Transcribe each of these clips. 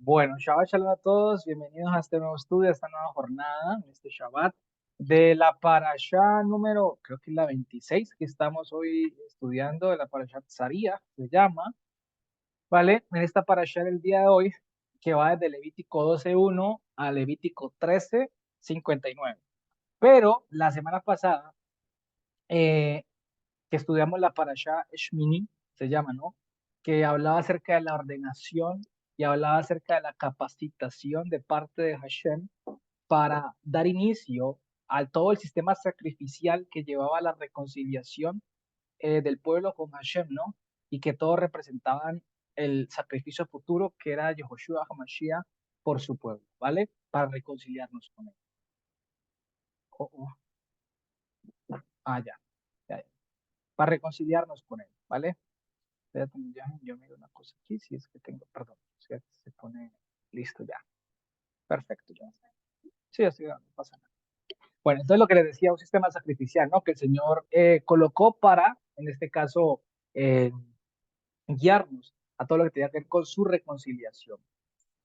Bueno, Shabbat Shalom a todos, bienvenidos a este nuevo estudio, a esta nueva jornada, en este Shabbat, de la parashá número, creo que es la 26 que estamos hoy estudiando, de la parashá Tzaria, se llama, ¿vale? En esta parashá del día de hoy, que va desde Levítico 12:1 a Levítico 13:59. Pero la semana pasada, eh, que estudiamos la parashá Shmini, se llama, ¿no? Que hablaba acerca de la ordenación y hablaba acerca de la capacitación de parte de Hashem para dar inicio a todo el sistema sacrificial que llevaba a la reconciliación del pueblo con Hashem, ¿no? Y que todos representaban el sacrificio futuro que era Yehoshua HaMashiach por su pueblo, ¿vale? Para reconciliarnos con él. Oh, oh. Ya. Para reconciliarnos con él, ¿vale? Espérate, yo miro una cosa aquí, si es que tengo, perdón, si es que se pone listo ya. Perfecto, ya. Sí, así no pasa nada. Bueno, entonces lo que les decía, un sistema sacrificial, ¿no? Que el Señor colocó para, en este caso, eh, guiarnos a todo lo que tenía que ver con su reconciliación.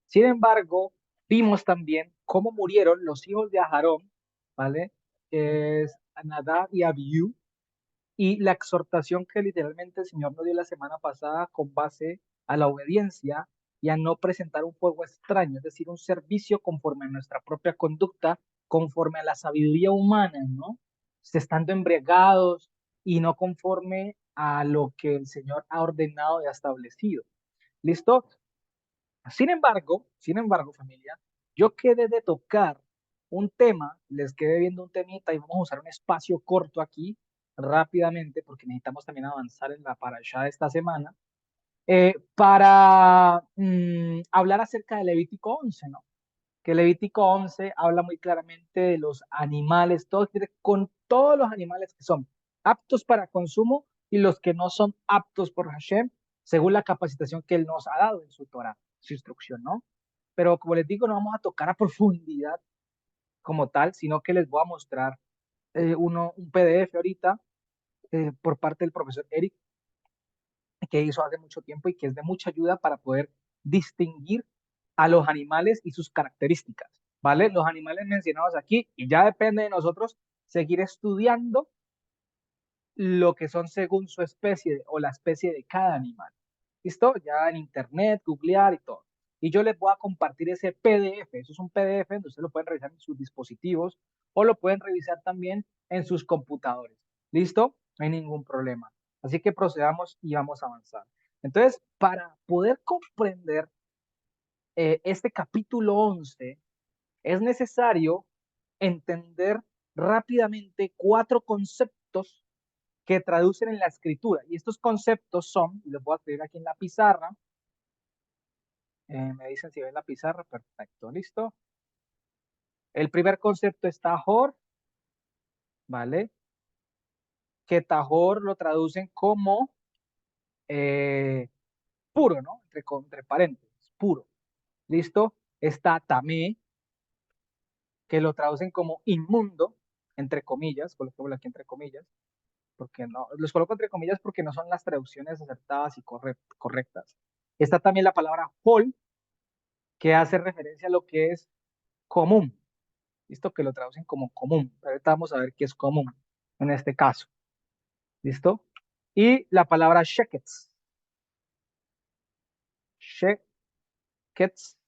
Sin embargo, vimos también cómo murieron los hijos de Aarón, ¿vale? Que es Nadab y Abiú, y la exhortación que literalmente el Señor nos dio la semana pasada con base a la obediencia y a no presentar un fuego extraño, es decir, un servicio conforme a nuestra propia conducta, conforme a la sabiduría humana, ¿no? Estando embriagados y no conforme a lo que el Señor ha ordenado y ha establecido. ¿Listo? Sin embargo, familia, yo quedé de tocar un tema, les quedé viendo un temita y vamos a usar un espacio corto aquí rápidamente porque necesitamos también avanzar en la parashá de esta semana para hablar acerca de Levítico 11, ¿no? Que Levítico 11 habla muy claramente de los animales, todo, con todos los animales que son aptos para consumo y los que no son aptos por Hashem, según la capacitación que Él nos ha dado en su Torah, su instrucción, ¿no? Pero como les digo, no vamos a tocar a profundidad como tal, sino que les voy a mostrar un PDF ahorita por parte del profesor Eric, que hizo hace mucho tiempo y que es de mucha ayuda para poder distinguir a los animales y sus características, ¿vale? Los animales mencionados aquí, y ya depende de nosotros seguir estudiando lo que son según su especie o la especie de cada animal. ¿Listo? Ya en internet, googlear y todo. Y yo les voy a compartir ese PDF. Eso es un PDF, entonces lo pueden revisar en sus dispositivos o lo pueden revisar también en sus computadores. ¿Listo? No hay ningún problema. Así que procedamos y vamos a avanzar. Entonces, para poder comprender este capítulo 11, es necesario entender rápidamente cuatro conceptos que traducen en la escritura. Y estos conceptos son, y los voy a escribir aquí en la pizarra, me dicen si ven la pizarra, perfecto, listo. El primer concepto es tajor, ¿vale? Que tajor lo traducen como eh, puro, ¿no? Entre paréntesis, puro, ¿listo? Está tamé, que lo traducen como inmundo, entre comillas, coloquémoslo aquí entre comillas, porque no, los coloco entre comillas porque no son las traducciones acertadas y correctas. Está también la palabra hol, que hace referencia a lo que es común. ¿Listo? Que lo traducen como común. Pero ahorita vamos a ver qué es común en este caso. ¿Listo? Y la palabra shekets. Shekets,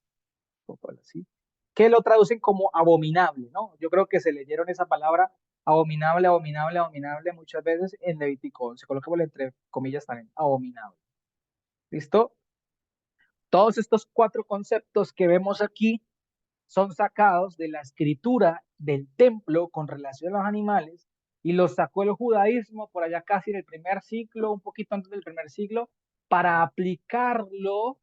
así, que lo traducen como abominable, ¿no? Yo creo que se leyeron esa palabra abominable, abominable, abominable muchas veces en Levítico 11. Coloquémosle entre comillas también, abominable. ¿Listo? Todos estos cuatro conceptos que vemos aquí son sacados de la escritura del templo con relación a los animales y los sacó el judaísmo por allá casi en el primer siglo, un poquito antes del primer siglo, para aplicarlo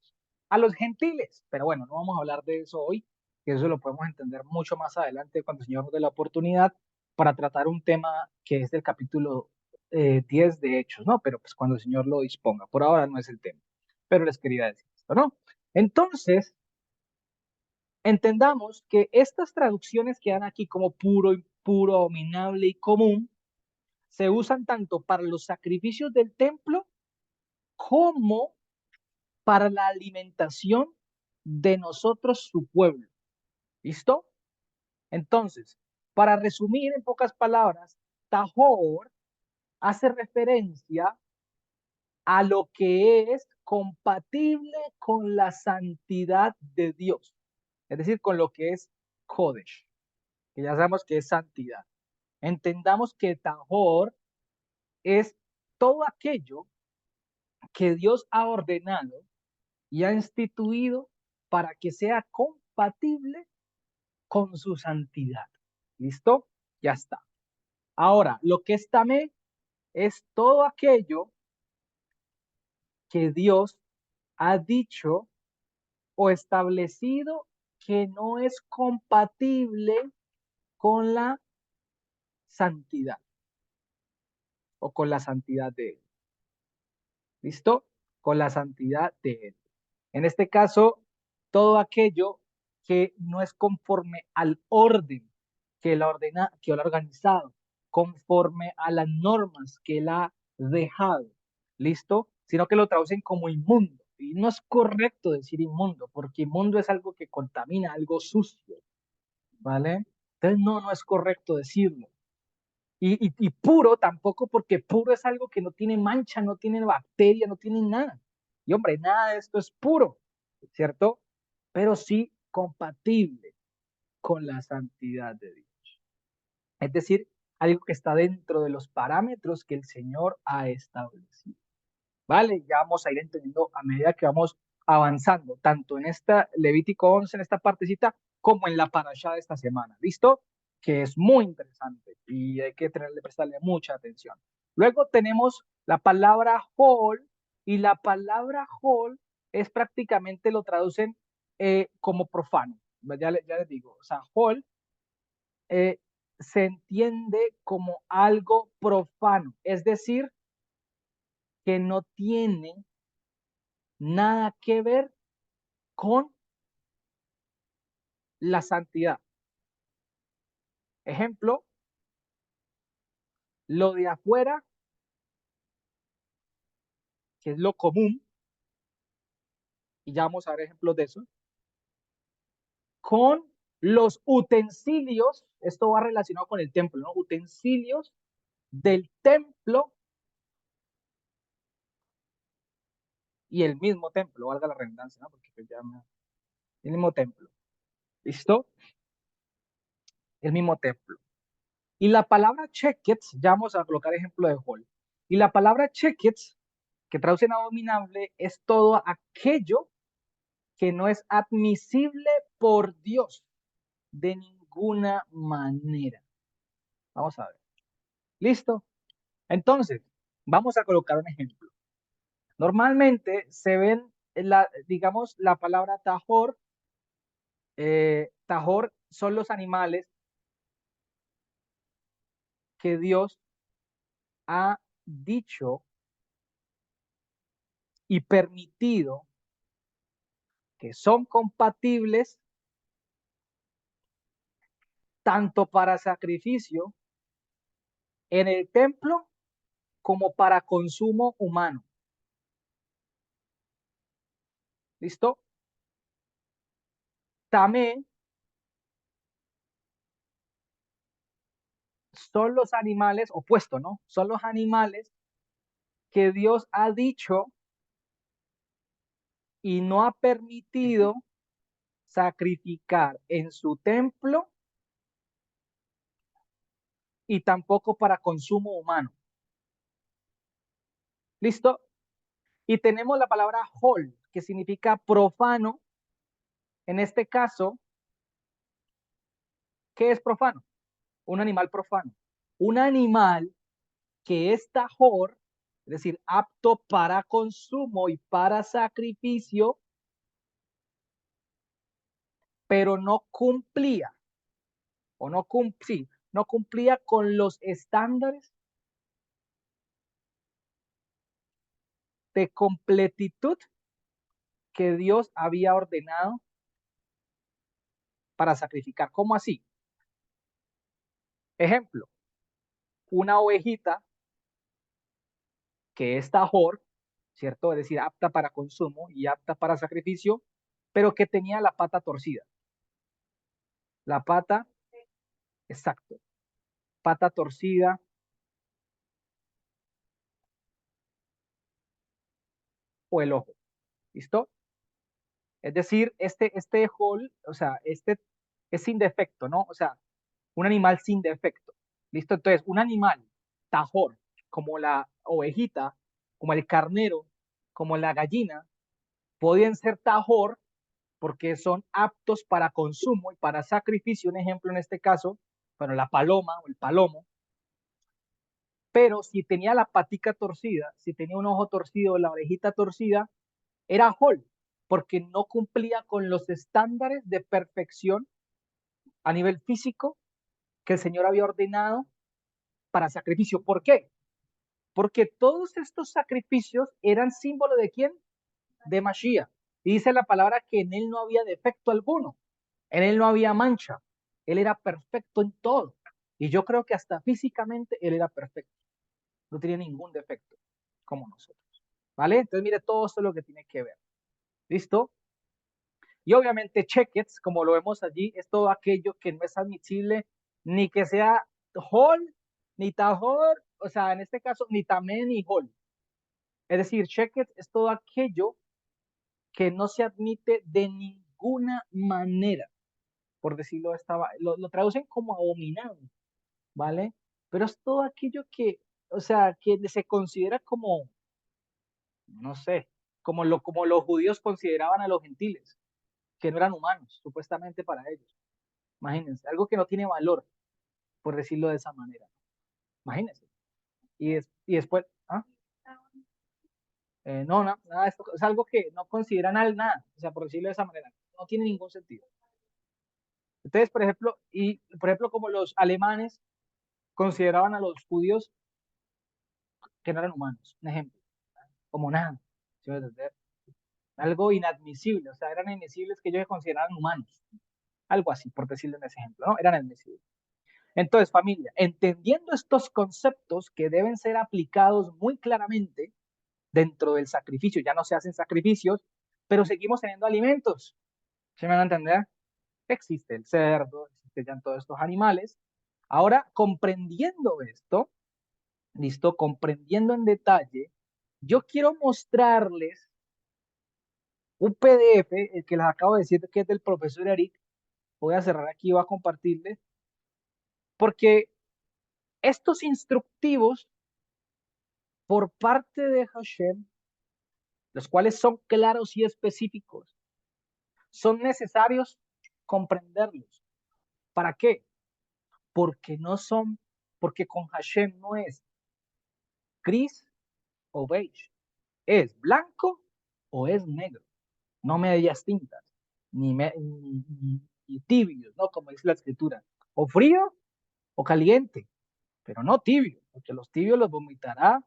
a los gentiles. Pero bueno, no vamos a hablar de eso hoy, que eso lo podemos entender mucho más adelante cuando el Señor nos dé la oportunidad para tratar un tema que es del capítulo 10 de Hechos, ¿no? Pero pues cuando el Señor lo disponga. Por ahora no es el tema, pero les quería decir esto, ¿no? Entonces, entendamos que estas traducciones que dan aquí como puro, impuro, abominable y común se usan tanto para los sacrificios del templo como para la alimentación de nosotros su pueblo. ¿Listo? Entonces, para resumir en pocas palabras, Tahor hace referencia a lo que es compatible con la santidad de Dios, es decir, con lo que es Kodesh, que ya sabemos que es santidad. Entendamos que Tahor es todo aquello que Dios ha ordenado y ha instituido para que sea compatible con su santidad. ¿Listo? Ya está. Ahora, lo que es Tamé es todo aquello que Dios ha dicho o establecido que no es compatible con la santidad o con la santidad de Él. ¿Listo? Con la santidad de Él. En este caso, todo aquello que no es conforme al orden que él ha organizado, conforme a las normas que él ha dejado, ¿listo? Sino que lo traducen como inmundo. Y no es correcto decir inmundo, porque inmundo es algo que contamina, algo sucio, ¿vale? Entonces no es correcto decirlo. Y puro tampoco, porque puro es algo que no tiene mancha, no tiene bacteria, no tiene nada. Y hombre, nada de esto es puro, ¿cierto? Pero sí compatible con la santidad de Dios. Es decir, algo que está dentro de los parámetros que el Señor ha establecido. ¿Vale? Ya vamos a ir entendiendo a medida que vamos avanzando, tanto en esta Levítico 11, en esta partecita, como en la parashá de esta semana. ¿Listo? Que es muy interesante y hay que prestarle mucha atención. Luego tenemos la palabra hol, y la palabra hol es prácticamente, lo traducen como profano. Ya les digo, o sea, hol eh, se entiende como algo profano, es decir, que no tiene nada que ver con la santidad. Ejemplo, lo de afuera, que es lo común, y ya vamos a ver ejemplos de eso, con los utensilios, esto va relacionado con el templo, ¿no? Utensilios del templo y el mismo templo, valga la redundancia, ¿no? Porque pues ya el mismo templo, ¿listo? El mismo templo. Y la palabra checkets, ya vamos a colocar ejemplo de hall. Y la palabra checkets, que traducen abominable, es todo aquello que no es admisible por Dios de ninguna manera. Vamos a ver. ¿Listo? Entonces, vamos a colocar un ejemplo. Normalmente se ven, digamos, la palabra tajor. Tajor son los animales que Dios ha dicho y permitido que son compatibles tanto para sacrificio en el templo como para consumo humano. ¿Listo? También son los animales opuestos, ¿no? Son los animales que Dios ha dicho y no ha permitido sacrificar en su templo y tampoco para consumo humano. ¿Listo? Y tenemos la palabra hol, que significa profano. En este caso, ¿qué es profano? Un animal profano. Un animal que es tajor, es decir, apto para consumo y para sacrificio, pero no cumplía, o no, sí, no cumplía con los estándares de completitud que Dios había ordenado para sacrificar. ¿Cómo así? Ejemplo, una ovejita que es tajor, ¿cierto? Es decir, apta para consumo y apta para sacrificio, pero que tenía la pata torcida. La pata, exacto, pata torcida o el ojo. ¿Listo? Es decir, este hall, o sea, este es sin defecto, ¿no? O sea, un animal sin defecto. ¿Listo? Entonces, un animal tajor, como la ovejita, como el carnero, como la gallina, pueden ser tajor porque son aptos para consumo y para sacrificio. Un ejemplo en este caso, bueno, la paloma o el palomo. Pero si tenía la patica torcida, si tenía un ojo torcido, la orejita torcida, era hall, porque no cumplía con los estándares de perfección a nivel físico que el Señor había ordenado para sacrificio. ¿Por qué? Porque todos estos sacrificios eran símbolo de quién? De Mashiach. Y dice la palabra que en él no había defecto alguno, en él no había mancha, él era perfecto en todo. Y yo creo que hasta físicamente él era perfecto, no tenía ningún defecto, como nosotros. ¿Vale? Entonces, mire, todo esto es lo que tiene que ver. ¿Listo? Y obviamente checkets, como lo vemos allí, es todo aquello que no es admisible, ni que sea hall, ni tajor, o sea, en este caso, ni tamé ni hall. Es decir, checkets es todo aquello que no se admite de ninguna manera, por decirlo de esta, lo traducen como abominable, ¿vale? Pero es todo aquello que, o sea, que se considera como, no sé, como los judíos consideraban a los gentiles, que no eran humanos, supuestamente para ellos. Imagínense, algo que no tiene valor, por decirlo de esa manera. Imagínense. Y después, ¿ah? No, no, nada de esto, es algo que no consideran nada, o sea, por decirlo de esa manera, no tiene ningún sentido. Entonces, por ejemplo, como los alemanes consideraban a los judíos que no eran humanos, un ejemplo, como nada, ¿sí me entiendes? Algo inadmisible, o sea, eran inadmisibles que ellos se consideraran humanos, algo así, por decirlo en ese ejemplo, ¿no? Eran inadmisibles. Entonces, familia, entendiendo estos conceptos que deben ser aplicados muy claramente dentro del sacrificio, ya no se hacen sacrificios, pero seguimos teniendo alimentos, ¿sí me van a entender? Existe el cerdo, existen ya todos estos animales. Ahora, comprendiendo esto, listo, comprendiendo en detalle, yo quiero mostrarles un PDF, el que les acabo de decir que es del profesor Eric. Voy a cerrar aquí y voy a compartirles, porque estos instructivos por parte de Hashem, los cuales son claros y específicos, son necesarios comprenderlos. ¿Para qué? Porque no son, porque con Hashem no es gris o beige, es blanco o es negro, no medias tintas, ni tibios, ¿no? Como dice la escritura, o frío o caliente, pero no tibio, porque los tibios los vomitará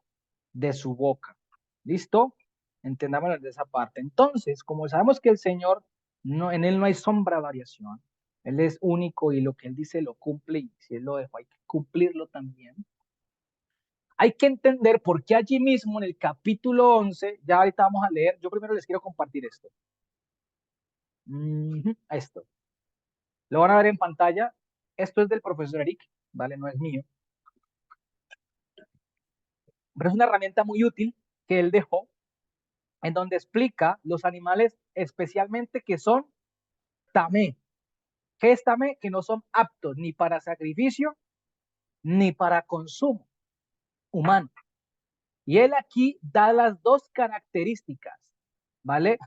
de su boca. ¿Listo? Entendámoslo de esa parte. Entonces, como sabemos que el Señor, no, en Él no hay sombra de variación, Él es único y lo que Él dice lo cumple y si Él lo dejó hay que cumplirlo también. Hay que entender por qué allí mismo en el capítulo 11, ya ahorita vamos a leer, yo primero les quiero compartir esto. Esto. Lo van a ver en pantalla. Esto es del profesor Eric, ¿vale? No es mío. Pero es una herramienta muy útil que él dejó, en donde explica los animales especialmente que son tamé. ¿Qué es tamé? Que no son aptos ni para sacrificio ni para consumo humano. Y él aquí da las dos características, ¿vale?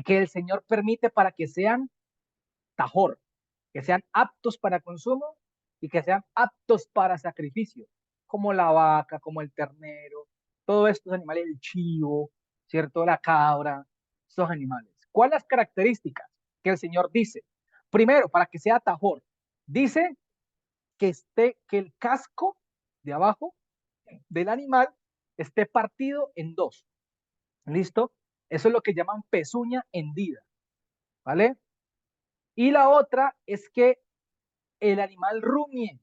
Que el Señor permite para que sean tajor, que sean aptos para consumo y que sean aptos para sacrificio, como la vaca, como el ternero, todos estos animales, el chivo, ¿cierto? La cabra, estos animales. ¿Cuáles las características que el Señor dice? Primero, para que sea tajor, dice que el casco de abajo del animal esté partido en dos. ¿Listo? Eso es lo que llaman pezuña hendida, ¿vale? Y la otra es que el animal rumie,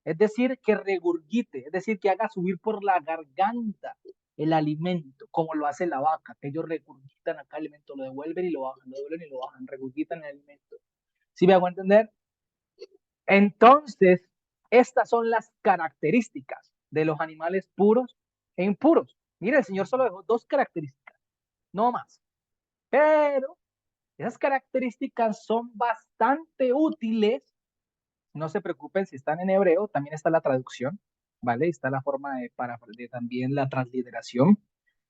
es decir, que regurgite, es decir, que haga subir por la garganta. el alimento, como lo hace la vaca, que ellos regurgitan acá el alimento, lo devuelven y lo bajan, lo devuelven y lo bajan, regurgitan el alimento. ¿Sí me hago entender? Entonces, estas son las características de los animales puros e impuros. Mira, el Señor solo dejó dos características, no más. Pero esas características son bastante útiles. No se preocupen si están en hebreo, también está la traducción, ¿vale? Está la forma de también la transliteración,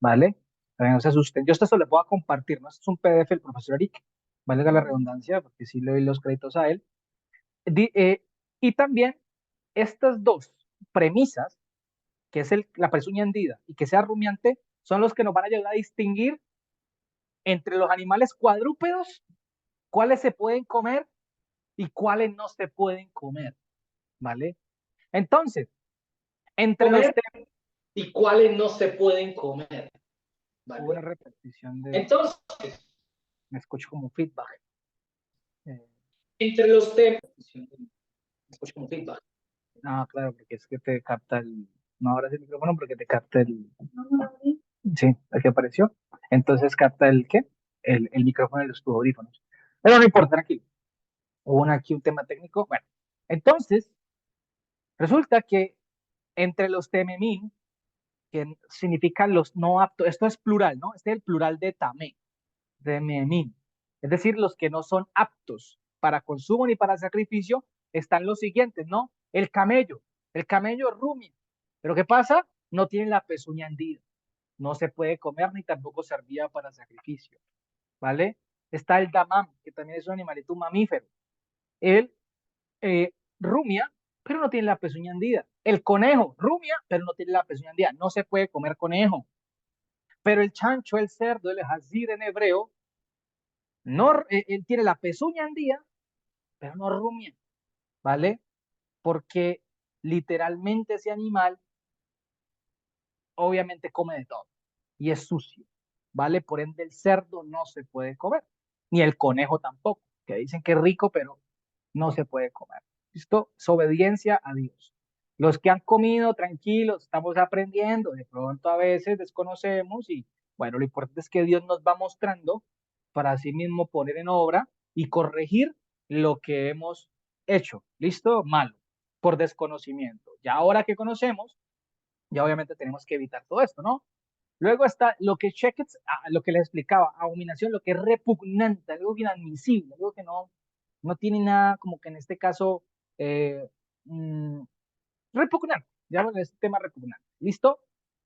¿vale? También no se asusten. Yo esto se lo puedo compartir, ¿no? Esto es un PDF del profesor Eric, valga la redundancia, porque sí le doy los créditos a él. Di- eh, y también estas dos premisas, que es la pezuña hendida y que sea rumiante, son los que nos van a ayudar a distinguir entre los animales cuadrúpedos, cuáles se pueden comer y cuáles no se pueden comer, ¿vale? Entonces, entre los Comer y cuáles no se pueden comer. hubo una ¿Vale? repetición de, Entonces, me escucho como feedback. Eh, entre los temas, me escucho como feedback. no, claro, porque es que te capta no abras el micrófono porque te capta sí, el que apareció. Entonces capta el qué, el micrófono de los tus audífonos. Pero no importa, tranquilo. Hubo aquí un tema técnico. Bueno, entonces, resulta que entre los tememín, que significan los no aptos, esto es plural, ¿no? Este es el plural de tamé, tememín. Es decir, los que no son aptos para consumo ni para sacrificio, están los siguientes, ¿no? El camello rumia. Pero ¿qué pasa? No tiene la pezuña hendida. No se puede comer ni tampoco servía para sacrificio, ¿vale? Está el damam, que también es un animalito mamífero. Él rumia, pero no tiene la pezuña hendida. El conejo rumia, pero no tiene la pezuña hendida. No se puede comer conejo. Pero el chancho, el cerdo, el jazir en hebreo, no, él tiene la pezuña hendida, pero no rumia, ¿vale? Porque literalmente ese animal obviamente come de todo y es sucio, ¿vale? Por ende el cerdo no se puede comer, ni el conejo tampoco, que dicen que es rico, pero no se puede comer. ¿Listo? Es obediencia a Dios. Los que han comido, tranquilos, estamos aprendiendo, de pronto a veces desconocemos y bueno, lo importante es que Dios nos va mostrando para así mismo poner en obra y corregir lo que hemos hecho, ¿listo? Malo, por desconocimiento. Ya ahora que conocemos, ya obviamente tenemos que evitar todo esto, ¿no? Luego está lo que cheques, lo que les explicaba, abominación, lo que es repugnante, algo inadmisible, algo que no tiene nada, como que en este caso, eh, mm, repugnante, ya bueno, este tema repugnante, ¿listo?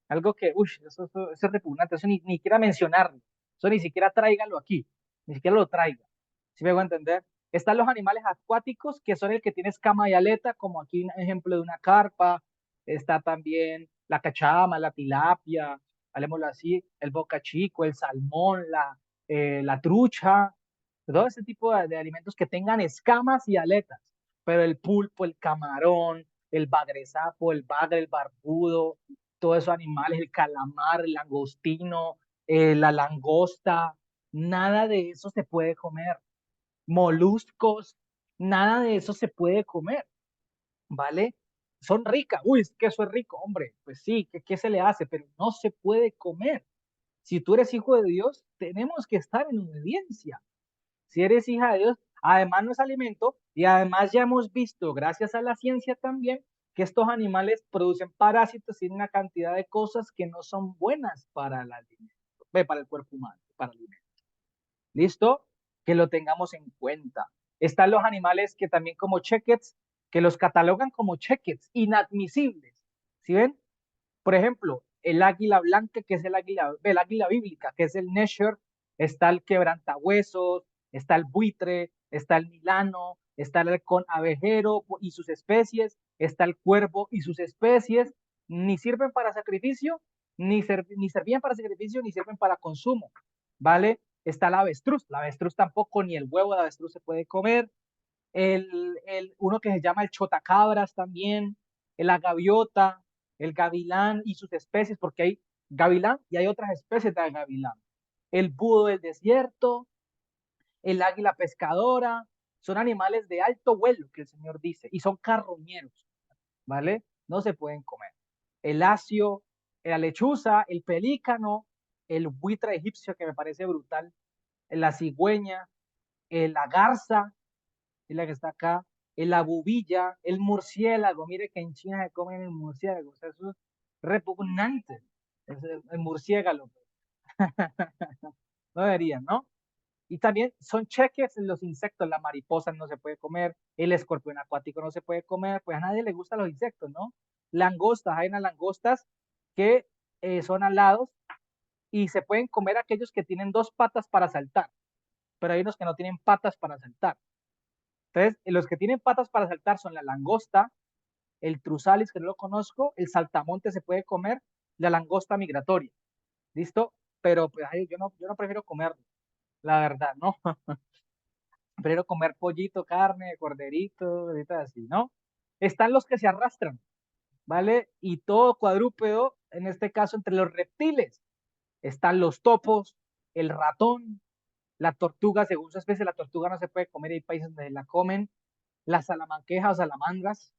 Algo que, uy, eso es repugnante, eso ni siquiera mencionarlo, eso ni siquiera tráigalo aquí, ni siquiera lo traiga, ¿sí me hago entender? Están los animales acuáticos, que son el que tiene escama y aleta, como aquí un ejemplo de una carpa, está también la cachama, la tilapia, hablemos así, el bocachico, el salmón, la trucha, todo ese tipo de alimentos que tengan escamas y aletas, pero el pulpo, el camarón, el bagresapo, el bagre, el barbudo, todos esos animales, el calamar, el langostino, la langosta, nada de eso se puede comer. Moluscos, nada de eso se puede comer, ¿vale? Son ricas, uy, es que eso es rico, hombre, pues sí, ¿qué se le hace? Pero no se puede comer. Si tú eres hijo de Dios, tenemos que estar en obediencia. Si eres hija de Dios, además no es alimento y además ya hemos visto, gracias a la ciencia también, que estos animales producen parásitos y una cantidad de cosas que no son buenas para el alimento, para el cuerpo humano, para el alimento. ¿Listo? Que lo tengamos en cuenta. Están los animales que también como checkets, que los catalogan como checkets, inadmisibles. ¿Sí ven? Por ejemplo, el águila blanca, que es el águila bíblica, que es el Nesher, está el quebrantahuesos, está el buitre, está el milano, está el halcón abejero y sus especies, está el cuervo y sus especies, ni sirven para sacrificio, ni servían para sacrificio, ni sirven para consumo, ¿vale? Está la avestruz tampoco, ni el huevo de avestruz se puede comer, uno que se llama el chotacabras también, la gaviota, el gavilán y sus especies, porque hay gavilán y hay otras especies de gavilán. El búho del desierto, el águila pescadora, son animales de alto vuelo, que el Señor dice, y son carroñeros, ¿vale? No se pueden comer. El asio, la lechuza, el pelícano, el buitre egipcio que me parece brutal, la cigüeña, la garza, es la que está acá, la bubilla, el murciélago. Mire que en China se comen el murciélago, o sea, eso es repugnante. Es el murciélago. No deberían, ¿no? Y también son cheques en los insectos, la mariposa no se puede comer, el escorpión acuático no se puede comer, pues a nadie le gustan los insectos, ¿no? Langostas, hay unas langostas que son alados y se pueden comer aquellos que tienen dos patas para saltar, pero hay unos que no tienen patas para saltar. Entonces, los que tienen patas para saltar son la langosta, el trusalis, que no lo conozco, el saltamonte se puede comer, la langosta migratoria, ¿listo? Pero pues ay, yo no prefiero comerlo, la verdad, ¿no? Prefiero comer pollito, carne, corderito, ahorita así, ¿no? Están los que se arrastran, ¿vale? Y todo cuadrúpedo, en este caso entre los reptiles, están los topos, el ratón, la tortuga, según su especie, la tortuga no se puede comer, hay países donde la comen, las salamanquejas o salamandras,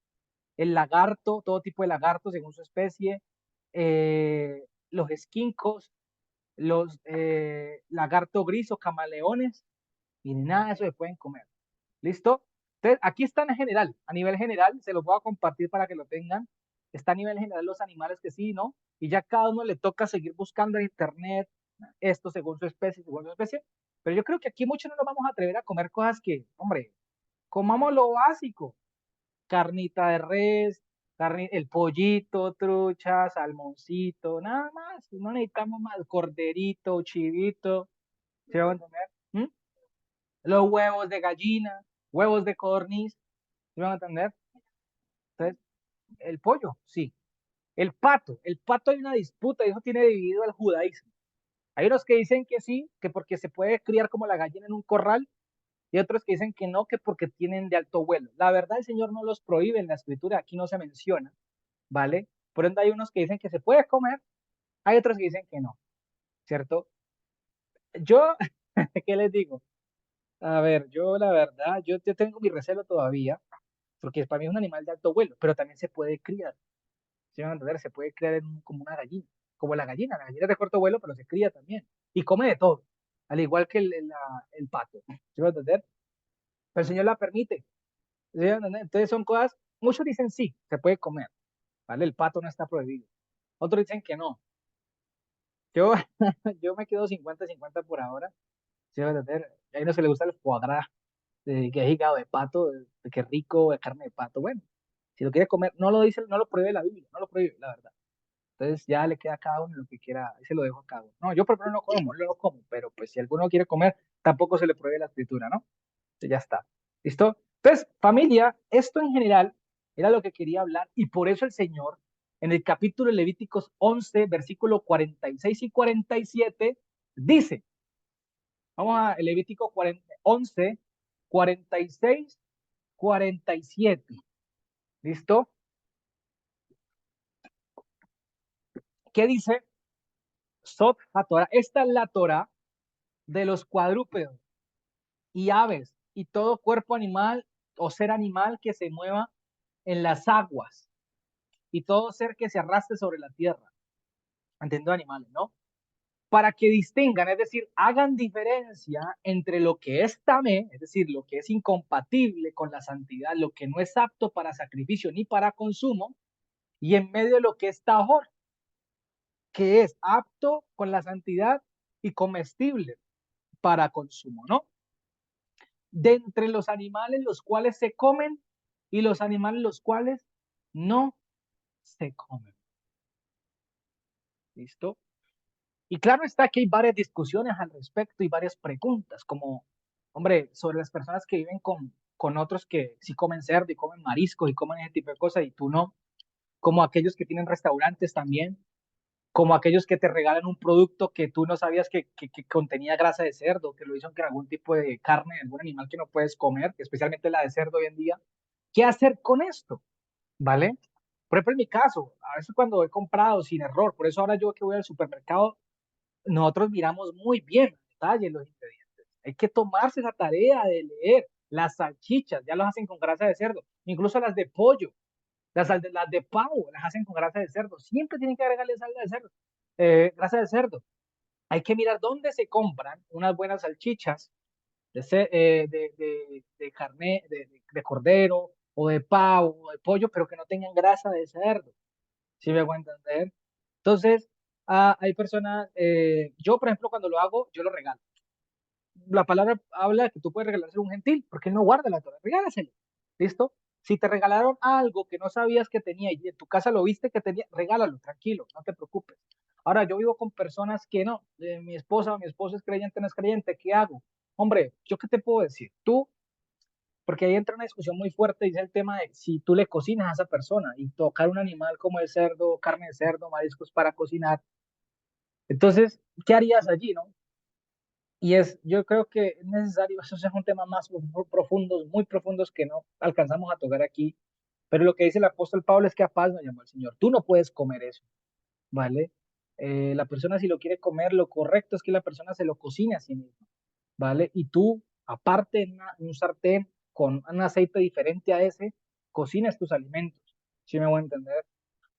el lagarto, todo tipo de lagarto según su especie, los esquincos, los lagarto gris o camaleones, y nada de eso se pueden comer. ¿Listo? Entonces, aquí están en general, a nivel general, se los voy a compartir para que lo tengan. Está a nivel general los animales que sí, ¿no? Y ya cada uno le toca seguir buscando en internet esto según su especie, según su especie. Pero yo creo que aquí muchos no nos vamos a atrever a comer cosas que, hombre, comamos lo básico. Carnita de res, el pollito, trucha, salmoncito, nada más. No necesitamos más corderito, chivito, ¿se van a entender? ¿Mm? Los huevos de gallina, huevos de codorniz, ¿se van a entender? Entonces, el pollo, sí. El pato hay una disputa y eso tiene dividido al judaísmo. Hay unos que dicen que sí, que porque se puede criar como la gallina en un corral, y otros que dicen que no, que porque tienen de alto vuelo. La verdad, el Señor no los prohíbe en la escritura, aquí no se menciona, ¿vale? Por ende, hay unos que dicen que se puede comer, hay otros que dicen que no, ¿cierto? Yo, ¿qué les digo? A ver, yo la verdad, yo tengo mi recelo todavía, porque para mí es un animal de alto vuelo, pero también se puede criar, ¿sí me van a entender? Se puede criar como una gallina, como la gallina es de corto vuelo, pero se cría también, y come de todo, al igual que el pato, ¿sí me van a entender? Pero el Señor la permite, ¿sí me van a entender? Entonces son cosas, muchos dicen sí, se puede comer, ¿vale? El pato no está prohibido, otros dicen que no. Yo, yo me quedo 50-50 por ahora, ¿sí me van a entender? A no se le gusta el foie gras, que es hígado de pato, que rico, de carne de pato, bueno. Si lo quiere comer, no lo dice, no lo prohíbe la Biblia, no lo prohíbe, la verdad. Entonces ya le queda a cada uno lo que quiera, ahí se lo dejo a cada uno. No, yo por ejemplo no lo como, pero pues si alguno quiere comer, tampoco se le prohíbe la escritura, ¿no? Entonces ya está. ¿Listo? Entonces, familia, esto en general era lo que quería hablar y por eso el Señor en el capítulo de Levíticos 11, versículo 46 y 47, dice, vamos a Levítico 11, 46, 47. ¿Listo? ¿Qué dice? Sot HaTorah. Esta es la Torah de los cuadrúpedos y aves y todo cuerpo animal o ser animal que se mueva en las aguas y todo ser que se arrastre sobre la tierra. Entiendo animales, ¿no? Para que distingan, es decir, hagan diferencia entre lo que es tamé, es decir, lo que es incompatible con la santidad, lo que no es apto para sacrificio ni para consumo, y en medio de lo que es tahor, que es apto con la santidad y comestible para consumo, ¿no? De entre los animales los cuales se comen y los animales los cuales no se comen. ¿Listo? Y claro está que hay varias discusiones al respecto y varias preguntas, como, hombre, sobre las personas que viven con otros que sí comen cerdo y comen mariscos y comen ese tipo de cosas y tú no, como aquellos que tienen restaurantes también, como aquellos que te regalan un producto que tú no sabías que contenía grasa de cerdo, que lo hizo con algún tipo de carne de algún animal que no puedes comer, especialmente la de cerdo hoy en día. ¿Qué hacer con esto? ¿Vale? Por ejemplo, en mi caso, a veces cuando he comprado sin error, por eso ahora yo que voy al supermercado, nosotros miramos muy bien en detalle los ingredientes. Hay que tomarse esa tarea de leer las salchichas, ya los hacen con grasa de cerdo, incluso las de pollo. Las de pavo las hacen con grasa de cerdo. Siempre tienen que agregarle salsa de cerdo, grasa de cerdo. Hay que mirar dónde se compran unas buenas salchichas de carne, de cordero, o de pavo, o de pollo, pero que no tengan grasa de cerdo. ¿Sí me hago entender? Entonces, hay personas, yo por ejemplo, cuando lo hago, yo lo regalo. La palabra habla de que tú puedes regalárselo a un gentil, porque él no guarda la Torah, regálaselo. ¿Listo? Si te regalaron algo que no sabías que tenía y en tu casa lo viste que tenía, regálalo, tranquilo, no te preocupes. Ahora, yo vivo con personas que no, mi esposa o mi esposo es creyente, no es creyente, ¿qué hago? Hombre, ¿yo qué te puedo decir? Tú, porque ahí entra una discusión muy fuerte, dice el tema de si tú le cocinas a esa persona y tocar un animal como el cerdo, carne de cerdo, mariscos para cocinar. Entonces, ¿qué harías allí, no? Y yo creo que es necesario, esos son temas más profundos, muy profundos que no alcanzamos a tocar aquí, pero lo que dice el apóstol Pablo es que a paz nos llamó el Señor. Tú no puedes comer eso, ¿vale? La persona si lo quiere comer, lo correcto es que la persona se lo cocine a sí misma, ¿vale? Y tú, aparte en un sartén con un aceite diferente a ese, cocines tus alimentos, ¿sí me voy a entender?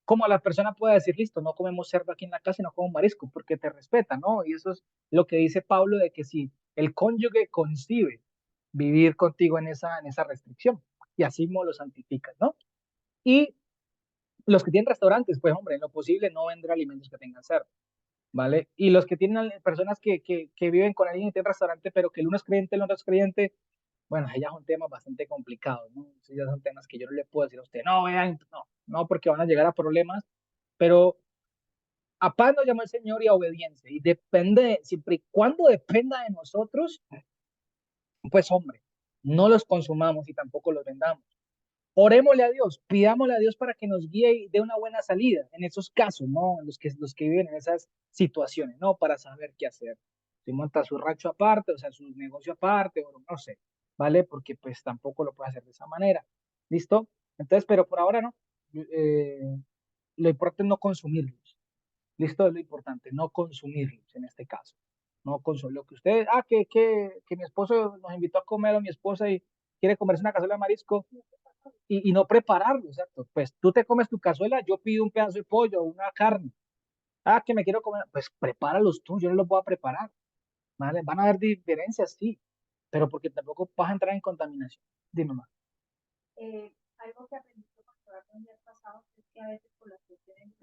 Como la persona puede decir, listo, no comemos cerdo aquí en la casa y no comemos marisco, porque te respeta, ¿no? Y eso es lo que dice Pablo de que si el cónyuge concibe vivir contigo en esa restricción, y así mismo lo santificas, ¿no? Y los que tienen restaurantes, pues hombre, en lo posible no vender alimentos que tengan cerdo, ¿vale? Y los que tienen personas que viven con alguien y tienen restaurante, pero que el uno es creyente, el otro es creyente, bueno, ya son temas bastante complicados, ¿no? Esos ya son temas que yo no le puedo decir a usted, no, vean, no, no, porque van a llegar a problemas, pero a paz nos llama el Señor y a obediencia. Y depende, siempre y cuando dependa de nosotros, pues hombre, no los consumamos y tampoco los vendamos. Orémosle a Dios, pidámosle a Dios para que nos guíe y dé una buena salida en esos casos, ¿no? En los que viven en esas situaciones, ¿no? Para saber qué hacer. Si monta su rancho aparte, o sea, su negocio aparte, o no sé, ¿vale? Porque pues tampoco lo puede hacer de esa manera. ¿Listo? Entonces, pero por ahora no. Lo importante es no consumirlos. Listo, es lo importante, no consumirlos en este caso. No consumir lo que ustedes, que mi esposo nos invitó a comer o mi esposa y quiere comerse una cazuela de marisco y no prepararlo, ¿cierto? Pues tú te comes tu cazuela, yo pido un pedazo de pollo, una carne. Que me quiero comer, pues prepáralos tú, yo no los voy a preparar, ¿vale? Van a haber diferencias, sí, pero porque tampoco vas a entrar en contaminación. Dime más. Algo que aprendí cuando aprendí el pasado es que a veces por las cuestiones,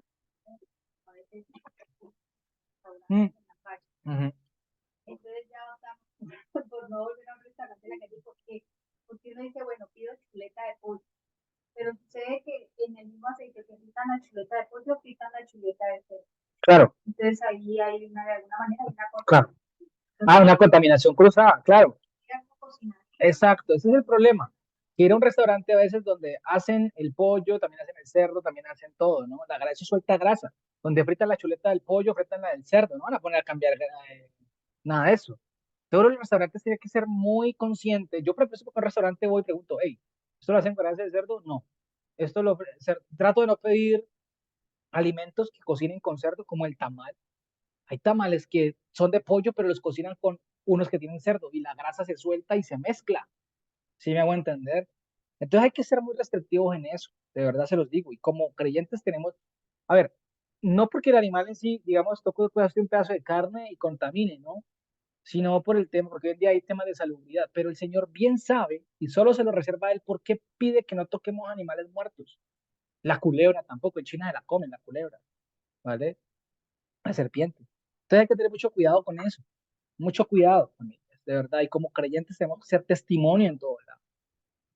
a veces Mm, en la calle. ujú. Entonces ya optamos por no volver a un restaurante en la calle porque uno dice, bueno, pido chuleta de pollo, pero sucede que en el mismo aceite que fritan la chuleta de pollo, fritan la chuleta de cerdo. Claro, Entonces ahí hay una, de alguna manera, hay una claro. contaminación. Una contaminación cruzada, claro. Cocinar. Exacto, ese es el problema. Ir a un restaurante a veces donde hacen el pollo, también hacen el cerdo, también hacen todo, ¿no? La grasa, eso suelta grasa. Donde fritan la chuleta del pollo, fritan la del cerdo, no van a poner a cambiar nada de eso. Todos los restaurantes tienen que ser muy conscientes. Yo, por ejemplo, a un restaurante voy y pregunto, hey, ¿esto lo hacen con grasa de cerdo? No. Trato de no pedir alimentos que cocinen con cerdo, como el tamal. Hay tamales que son de pollo, pero los cocinan con unos que tienen cerdo y la grasa se suelta y se mezcla. ¿Sí me hago entender? Entonces hay que ser muy restrictivos en eso, de verdad se los digo. Y como creyentes tenemos, a ver, no porque el animal en sí, digamos, toque un pedazo de carne y contamine, ¿no? Sino por el tema, porque hoy en día hay temas de salubridad, pero el Señor bien sabe y solo se lo reserva a Él porque pide que no toquemos animales muertos. La culebra tampoco, en China se la comen, la culebra, ¿vale? La serpiente. Entonces hay que tener mucho cuidado con eso, mucho cuidado con ellas, de verdad. Y como creyentes tenemos que ser testimonio en todo lado.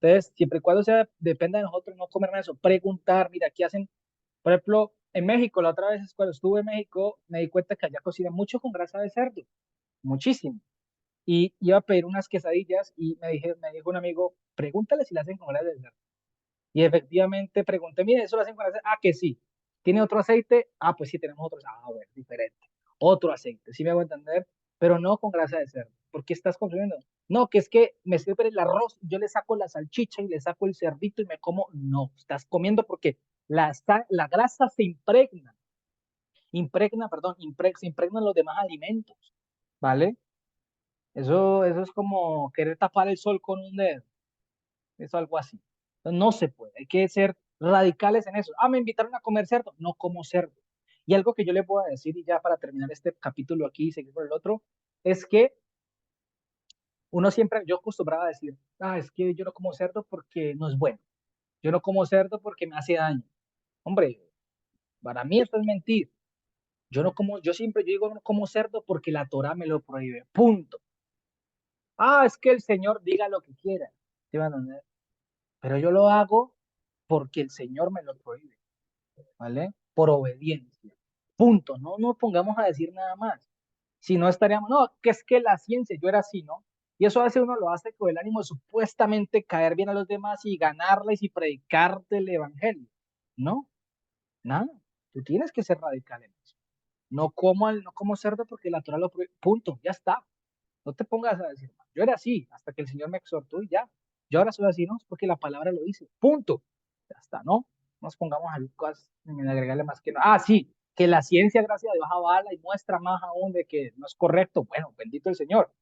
Entonces, siempre y cuando sea, dependa de nosotros no comer eso, preguntar, mira, aquí hacen, por ejemplo, en México, la otra vez cuando estuve en México, me di cuenta que allá cocinan mucho con grasa de cerdo, muchísimo. Y iba a pedir unas quesadillas y me dijo un amigo, pregúntale si la hacen con grasa de cerdo. Y efectivamente pregunté, mire, ¿eso lo hacen con aceite? Que sí. ¿Tiene otro aceite? Pues sí, tenemos otro. Bueno, diferente. Otro aceite, sí me hago entender, pero no con grasa de cerdo. ¿Por qué estás consumiendo? No, que es que me sirve el arroz, yo le saco la salchicha y le saco el cerdito y me como. No, estás comiendo porque la grasa se se impregna en los demás alimentos, ¿vale? Eso es como querer tapar el sol con un dedo, es algo así. Entonces, no se puede, hay que ser radicales en eso. Ah, me invitaron a comer cerdo, no como cerdo. Y algo que yo les voy a decir, y ya para terminar este capítulo aquí y seguir por el otro, es que uno siempre, yo acostumbraba a decir, ah, es que yo no como cerdo porque no es bueno. Yo no como cerdo porque me hace daño. Hombre, para mí esto es mentir. Yo no como, yo siempre yo digo no como cerdo porque la Torah me lo prohíbe. Punto. Ah, es que el Señor diga lo que quiera. ¿Sí van a entender? Pero yo lo hago porque el Señor me lo prohíbe, ¿vale? Por obediencia. Punto. No nos pongamos a decir nada más. Si no estaríamos, no, que es que la ciencia, yo era así, ¿no? Y eso hace uno lo hace con el ánimo de supuestamente caer bien a los demás y ganarles y predicarte el evangelio. No, nada. Tú tienes que ser radical en eso. No como cerdo porque la Torah lo prohíbe. Punto, ya está. No te pongas a decir, yo era así hasta que el Señor me exhortó y ya. Yo ahora soy así, ¿no? Es porque la palabra lo dice. Punto. Ya está, ¿no? No nos pongamos a cosas, en agregarle más que no. Ah, sí, que la ciencia, gracias a Dios, avala y muestra más aún de que no es correcto. Bueno, bendito el Señor.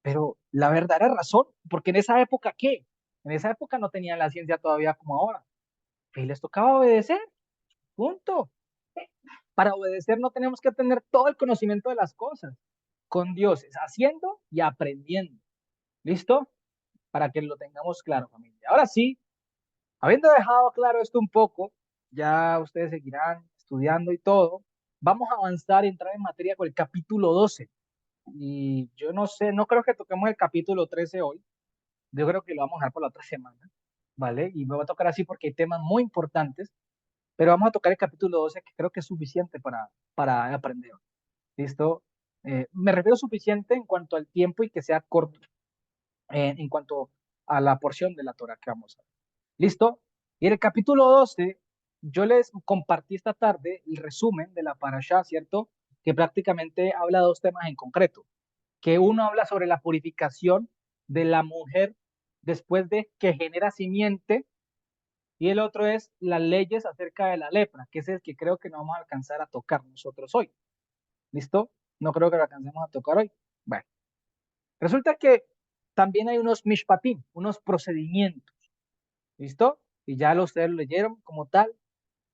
Pero la verdadera razón, porque en esa época, ¿qué? En esa época no tenían la ciencia todavía como ahora. Y les tocaba obedecer. Punto. Para obedecer no tenemos que tener todo el conocimiento de las cosas. Con Dios es haciendo y aprendiendo. ¿Listo? Para que lo tengamos claro, familia. Ahora sí, habiendo dejado claro esto un poco, ya ustedes seguirán estudiando y todo. Vamos a avanzar y entrar en materia con el capítulo 12. Y yo no sé, no creo que toquemos el capítulo 13 hoy. Yo creo que lo vamos a dejar por la otra semana, ¿vale? Y me va a tocar así porque hay temas muy importantes, pero vamos a tocar el capítulo 12 que creo que es suficiente para aprender. ¿Listo? Me refiero suficiente en cuanto al tiempo y que sea corto en cuanto a la porción de la Torah que vamos a ver. ¿Listo? Y en el capítulo 12, yo les compartí esta tarde el resumen de la parashá, ¿cierto? Que prácticamente habla de dos temas en concreto. Que uno habla sobre la purificación de la mujer después de que genera simiente, y el otro es las leyes acerca de la lepra, que es el que creo que no vamos a alcanzar a tocar nosotros hoy. ¿Listo? No creo que lo alcancemos a tocar hoy. Bueno, resulta que también hay unos mishpatim, unos procedimientos. ¿Listo? Y ya ustedes lo leyeron como tal,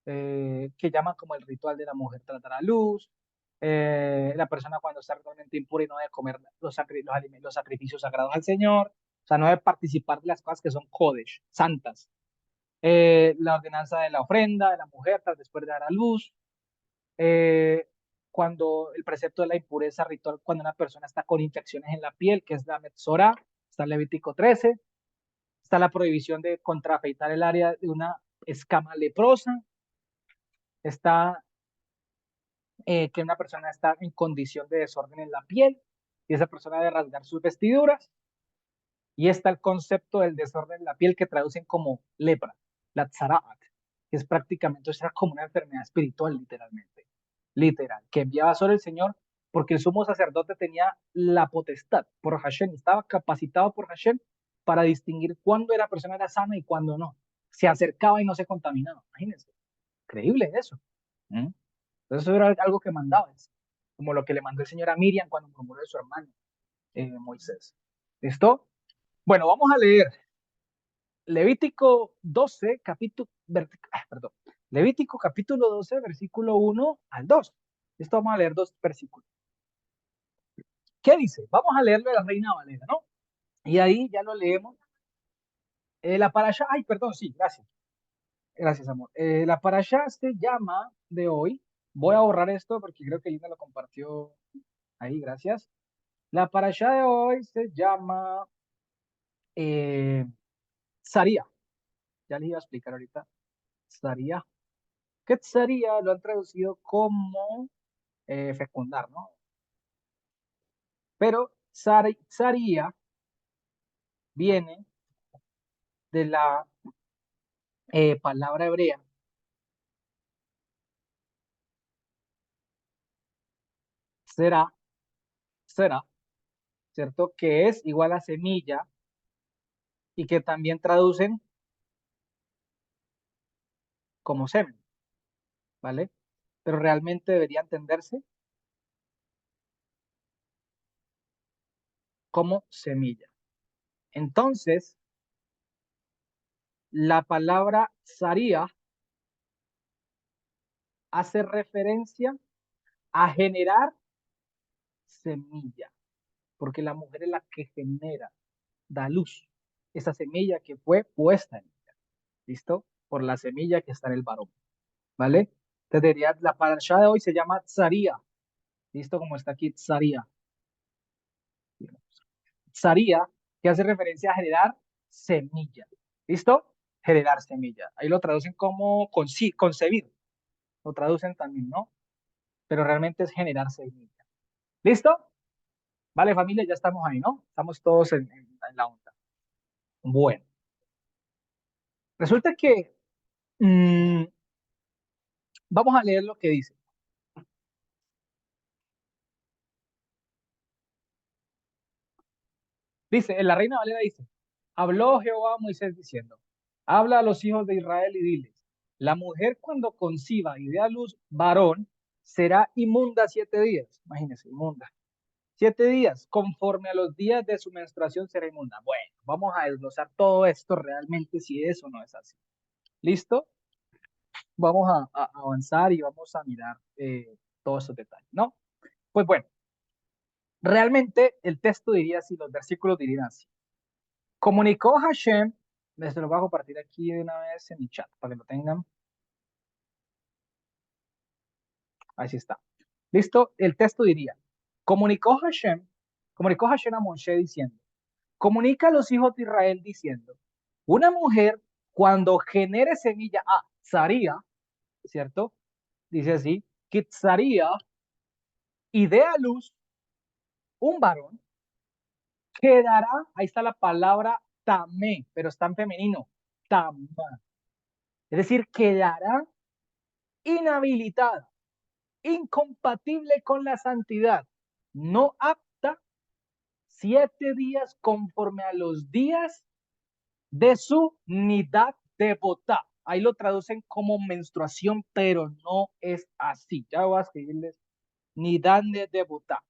que llaman como el ritual de la mujer tras la luz, la persona cuando está realmente impura y no debe comer los sacrificios sagrados al Señor, o sea, no debe participar de las cosas que son kodesh, santas. La ordenanza de la ofrenda de la mujer tras después de dar a luz, eh, cuando el precepto de la impureza ritual, cuando una persona está con infecciones en la piel, que es la Metzorah, está en Levítico 13, está la prohibición de contrafeitar el área de una escama leprosa, está que una persona está en condición de desorden en la piel y esa persona debe rasgar sus vestiduras, y está el concepto del desorden en la piel que traducen como lepra, la tzaraat, que es prácticamente, o sea, como una enfermedad espiritual literalmente, literal, que enviaba solo el Señor porque el sumo sacerdote tenía la potestad por Hashem, estaba capacitado por Hashem para distinguir cuándo la persona era sana y cuándo no. Se acercaba y no se contaminaba. Imagínense, increíble eso. ¿Mm? Entonces eso era algo que mandaba, como lo que le mandó el Señor a Miriam cuando murmuró de su hermano Moisés. ¿Listo? Bueno, vamos a leer Levítico 12, perdón, Levítico capítulo 12, versículo 1 al 2. Esto vamos a leer dos versículos. ¿Qué dice? Vamos a leerlo de la Reina Valera, ¿no? Y ahí ya lo leemos. La parasha, ay, perdón, sí, gracias. Gracias, amor. La parasha se llama de hoy. Voy a borrar esto porque creo que Linda lo compartió ahí, gracias. La parasha de hoy se llama Saría. Ya les iba a explicar ahorita. Saría. Que Saría lo han traducido como fecundar, ¿no? Pero Saría viene de la palabra hebrea será, será, ¿cierto? Que es igual a semilla y que también traducen como semen, ¿vale? Pero realmente debería entenderse como semilla. Entonces, la palabra Saría hace referencia a generar semilla, porque la mujer es la que genera, da luz, esa semilla que fue puesta en ella, ¿listo? Por la semilla que está en el varón, ¿vale? Entonces diría, la parashá de hoy se llama Tzaría, ¿listo? Como está aquí Tzaría. Tzaría, que hace referencia a generar semilla, ¿listo? Generar semilla. Ahí lo traducen como concebir, lo traducen también, ¿no? Pero realmente es generar semilla. ¿Listo? Vale, familia, ya estamos ahí, ¿no? Estamos todos en la onda. Bueno, resulta que mm, vamos a leer lo que dice. Dice, en la Reina Valera dice, habló Jehová a Moisés diciendo, habla a los hijos de Israel y diles, la mujer cuando conciba y dé a luz varón, será inmunda 7 días. Imagínense, inmunda. 7 días, conforme a los días de su menstruación será inmunda. Bueno, vamos a desglosar todo esto realmente si eso no es así. ¿Listo? Vamos a avanzar y vamos a mirar todos esos detalles, ¿no? Pues bueno, realmente el texto diría así, los versículos dirían así. Comunicó Hashem, les lo voy a compartir aquí de una vez en mi chat para que lo tengan. Ahí sí está. ¿Listo? El texto diría, comunicó Hashem a Moshe diciendo, comunica a los hijos de Israel diciendo, una mujer cuando genere semilla, Saría, ¿cierto? Dice así, Kitsaría, y dé a luz un varón, quedará, ahí está la palabra tamé, pero está en femenino, tamá. Es decir, quedará inhabilitada, incompatible con la santidad, no apta 7 días conforme a los días de su nidad devota. Ahí lo traducen como menstruación, pero no es así. Ya voy a escribirles nidad devota.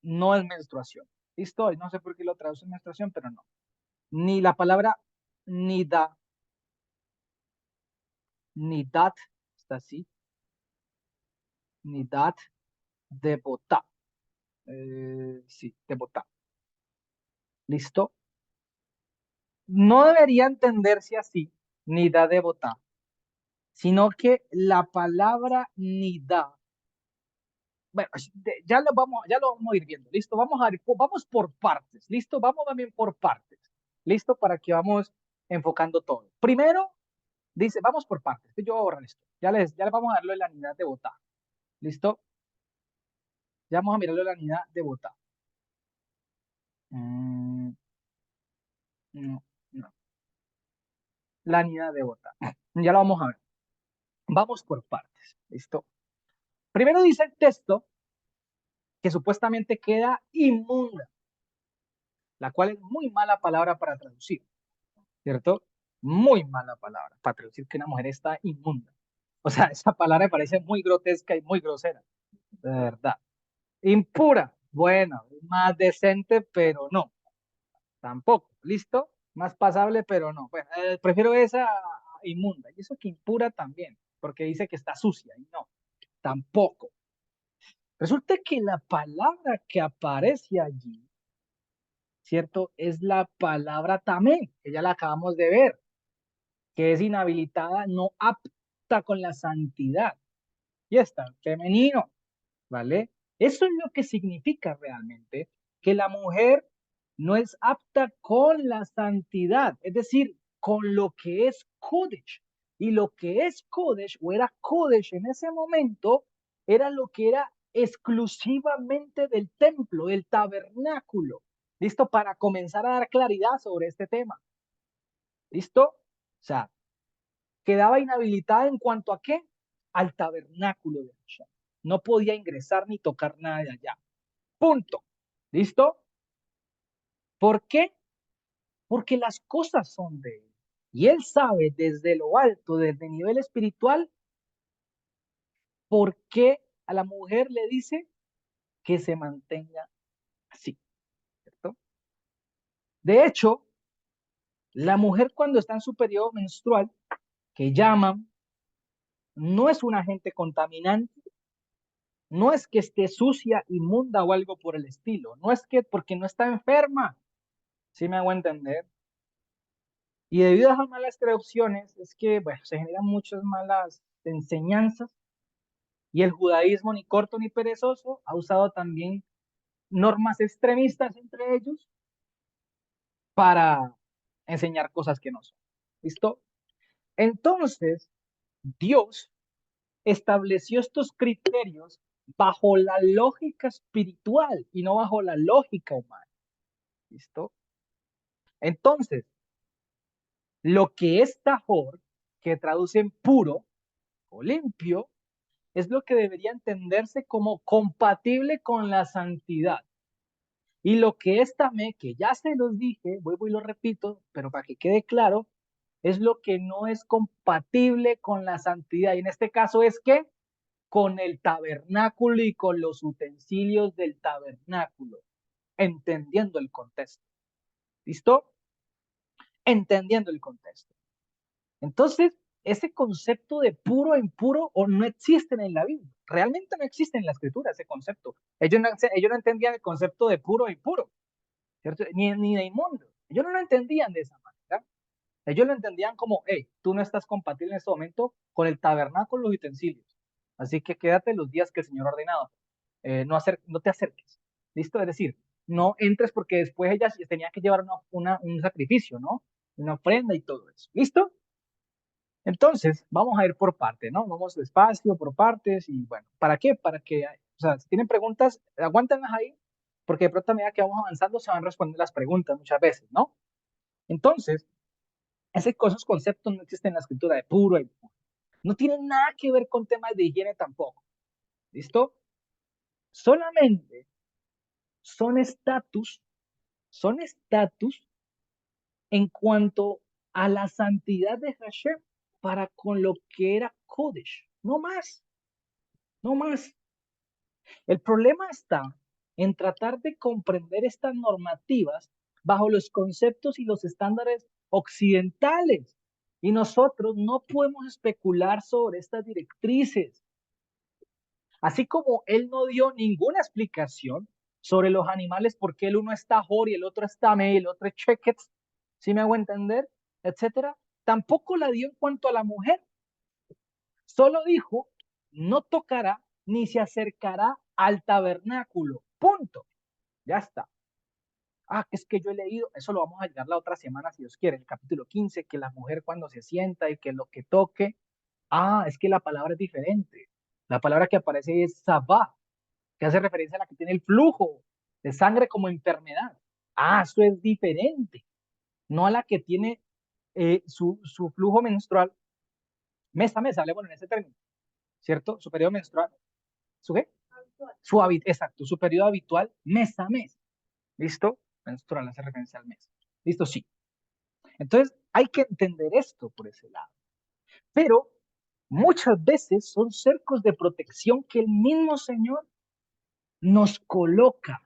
No es menstruación. ¿Listo? No sé por qué lo traducen menstruación, pero no. Ni la palabra nidad, nidad, está así, nidad devota. Sí, devota. ¿Listo? No debería entenderse así, nidad devota, sino que la palabra nidad, bueno, ya lo vamos a ir viendo, ¿listo? Vamos por partes, ¿listo? Vamos también por partes, ¿listo? Para que vamos enfocando todo. Primero, dice, vamos por partes, yo voy a borrar esto, ya les vamos a darlo de la unidad de votar, ¿listo? Ya vamos a mirarlo de la unidad de votar. No, no, la unidad de votar. Ya lo vamos a ver. Vamos por partes, ¿listo? Primero dice el texto que supuestamente queda inmunda, la cual es muy mala palabra para traducir, ¿cierto? Muy mala palabra para traducir que una mujer está inmunda. O sea, esa palabra me parece muy grotesca y muy grosera, de verdad. Impura, bueno, más decente, pero no, tampoco, ¿listo? Más pasable, pero no. Bueno, prefiero esa inmunda. Y eso que impura también, porque dice que está sucia, y no, tampoco. Resulta que la palabra que aparece allí, ¿cierto? Es la palabra tamé, que ya la acabamos de ver, que es inhabilitada, no apta con la santidad. Y está en femenino, ¿vale? Eso es lo que significa realmente que la mujer no es apta con la santidad, es decir, con lo que es Kodesh. Y lo que es Kodesh, o era Kodesh en ese momento, era lo que era exclusivamente del templo, del tabernáculo. ¿Listo? Para comenzar a dar claridad sobre este tema. ¿Listo? O sea, quedaba inhabilitada en cuanto a qué? Al tabernáculo de Hashem. No podía ingresar ni tocar nada de allá. Punto. ¿Listo? ¿Por qué? Porque las cosas son de él. Y él sabe desde lo alto, desde el nivel espiritual, por qué a la mujer le dice que se mantenga así. ¿Cierto? De hecho, la mujer cuando está en su periodo menstrual, que llaman no es un agente contaminante, no es que esté sucia, inmunda o algo por el estilo, no es que porque no está enferma, ¿sí me hago entender? Y debido a esas malas traducciones es que, bueno, se generan muchas malas enseñanzas y el judaísmo ni corto ni perezoso ha usado también normas extremistas entre ellos para enseñar cosas que no son. ¿Listo? Entonces, Dios estableció estos criterios bajo la lógica espiritual y no bajo la lógica humana. ¿Listo? Entonces, lo que es tajor, que traducen puro o limpio, es lo que debería entenderse como compatible con la santidad. Y lo que es tamé, que ya se los dije, vuelvo y lo repito, pero para que quede claro, es lo que no es compatible con la santidad. Y en este caso es que con el tabernáculo y con los utensilios del tabernáculo, entendiendo el contexto. ¿Listo? Entendiendo el contexto. Entonces, ese concepto de puro e impuro o no existen en la Biblia. Realmente no existe en la escritura ese concepto. Ellos no entendían el concepto de puro e impuro, ¿cierto? Ni de inmundo. Ellos no lo entendían de esa manera. Ellos lo entendían como, hey, tú no estás compatible en este momento con el tabernáculo y los utensilios. Así que quédate los días que el Señor ha ordenado. No te acerques. ¿Listo? Es decir, no entres porque después ellas tenían que llevar un sacrificio, ¿no? Una ofrenda y todo eso. ¿Listo? Entonces, vamos a ir por partes, ¿no? Vamos despacio, por partes y bueno, ¿para qué? Para que, o sea, si tienen preguntas, aguántenlas ahí, porque de pronto a medida que vamos avanzando se van respondiendo las preguntas muchas veces, ¿no? Entonces, esos conceptos no existen en la escritura de puro y puro. No tienen nada que ver con temas de higiene tampoco, ¿listo? Solamente son estatus en cuanto a la santidad de Hashem para con lo que era Kodesh, no más, no más. El problema está en tratar de comprender estas normativas bajo los conceptos y los estándares occidentales. Y nosotros no podemos especular sobre estas directrices. Así como él no dio ninguna explicación sobre los animales, por qué el uno está Jor y el otro está Me y el otro es Chequet, si me hago entender, etcétera, tampoco la dio en cuanto a la mujer. Solo dijo, no tocará ni se acercará al tabernáculo. Punto. Ya está. Ah, es que yo he leído, eso lo vamos a llegar la otra semana si Dios quiere, el capítulo 15, que la mujer cuando se sienta y que lo que toque, es que la palabra es diferente. La palabra que aparece es sabá, que hace referencia a la que tiene el flujo de sangre como enfermedad. Eso es diferente, no a la que tiene su flujo menstrual mes a mes, hablemos en ese término, ¿cierto? Su periodo menstrual. ¿Su qué? Exacto, su periodo habitual mes a mes. ¿Listo? Menstrual hace referencia al mes. ¿Listo? Sí. Entonces, hay que entender esto por ese lado. Pero muchas veces son cercos de protección que el mismo Señor nos coloca,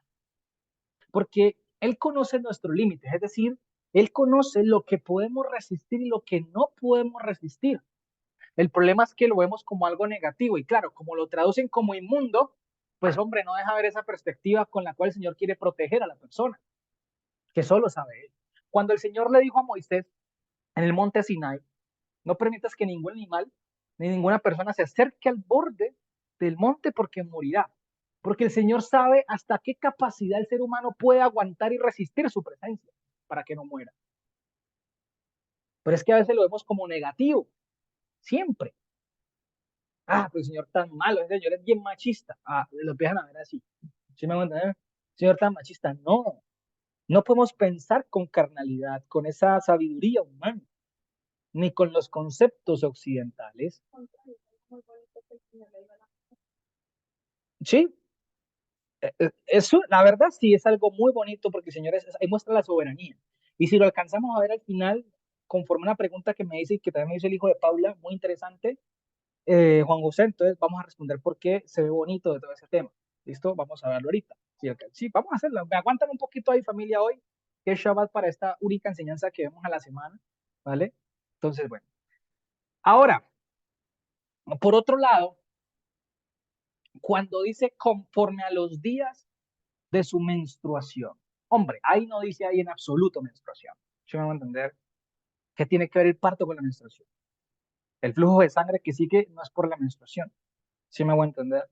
porque Él conoce nuestros límites, es decir, Él conoce lo que podemos resistir y lo que no podemos resistir. El problema es que lo vemos como algo negativo y claro, como lo traducen como inmundo, pues hombre, no deja ver esa perspectiva con la cual el Señor quiere proteger a la persona, que solo sabe Él. Cuando el Señor le dijo a Moisés en el monte Sinai, no permitas que ningún animal ni ninguna persona se acerque al borde del monte porque morirá. Porque el Señor sabe hasta qué capacidad el ser humano puede aguantar y resistir su presencia para que no muera. Pero es que a veces lo vemos como negativo, siempre. Pues el señor tan malo, el señor es bien machista. Lo empiezan a ver así. ¿Sí me van a entender? Señor tan machista. No, no podemos pensar con carnalidad, con esa sabiduría humana, ni con los conceptos occidentales. Sí, eso, la verdad, sí es algo muy bonito porque, señores, ahí muestra la soberanía. Y si lo alcanzamos a ver al final, conforme una pregunta que me dice y que también me hizo el hijo de Paula, muy interesante, Juan José, entonces vamos a responder por qué se ve bonito de todo ese tema. ¿Listo? Vamos a verlo ahorita. Sí, okay. Sí, vamos a hacerlo. Me aguantan un poquito ahí, familia, hoy, que es Shabbat para esta única enseñanza que vemos a la semana, ¿vale? Entonces, bueno. Ahora, Por otro lado, cuando dice conforme a los días de su menstruación, hombre, ahí no dice ahí en absoluto menstruación. Yo me voy a entender qué tiene que ver el parto con la menstruación. El flujo de sangre que sigue no es por la menstruación. ¿Sí me voy a entender?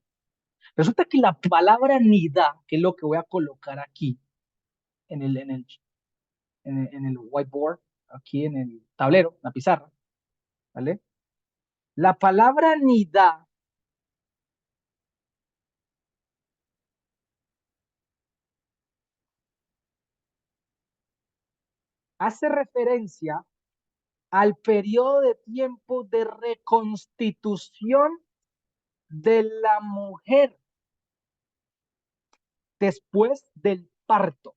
Resulta que la palabra nida, que es lo que voy a colocar aquí en el whiteboard, aquí en el tablero, la pizarra, ¿vale? La palabra nida hace referencia al periodo de tiempo de reconstitución de la mujer después del parto.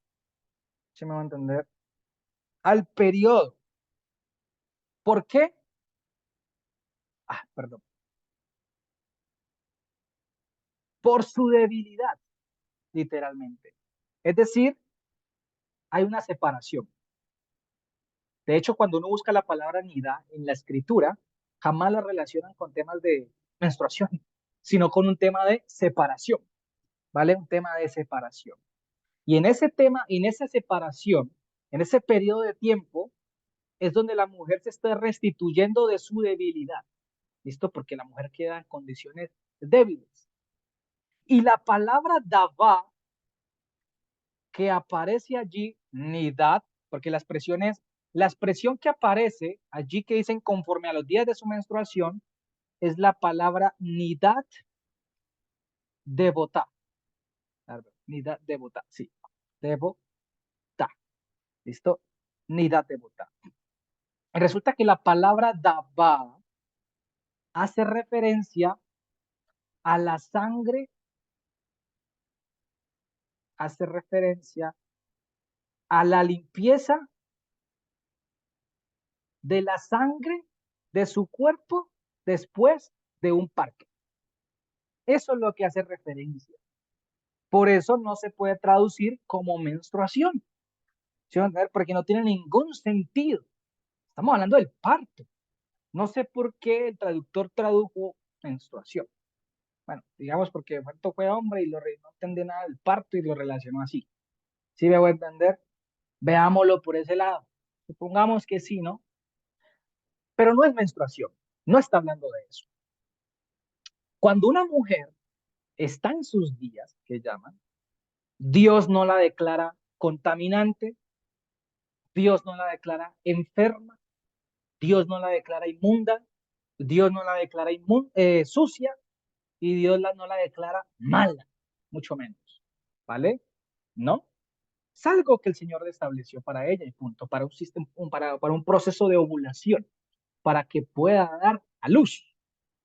¿Sí me va a entender? Al periodo. ¿Por qué? Perdón. Por su debilidad, literalmente. Es decir, hay una separación. De hecho, cuando uno busca la palabra nida en la escritura, jamás la relacionan con temas de menstruación, sino con un tema de separación, ¿vale? Un tema de separación. Y en ese tema, en esa separación, en ese periodo de tiempo, es donde la mujer se está restituyendo de su debilidad. ¿Listo? Porque la mujer queda en condiciones débiles. Y la palabra dava que aparece allí, nidad, porque la expresión que aparece allí que dicen conforme a los días de su menstruación, es la palabra nidad devotá. Nidad devotá, sí. Devotá. ¿Listo? Nidad devotá. Resulta que la palabra dava hace referencia a la sangre, hace referencia a la limpieza de la sangre de su cuerpo después de un parto. Eso es lo que hace referencia. Por eso no se puede traducir como menstruación, ¿sí? Porque no tiene ningún sentido. Estamos hablando del parto. No sé por qué el traductor tradujo menstruación. Bueno, digamos porque el parto fue hombre y no entendió nada del parto y lo relacionó así. ¿Sí me voy a entender? Veámoslo por ese lado. Supongamos que sí, ¿no? Pero no es menstruación. No está hablando de eso. Cuando una mujer está en sus días, que llaman, Dios no la declara contaminante, Dios no la declara enferma, Dios no la declara inmunda, Dios no la declara sucia y Dios no la declara mala, mucho menos. ¿Vale? No. Es algo que el Señor estableció para ella y punto, para un sistema, para un proceso de ovulación, para que pueda dar a luz,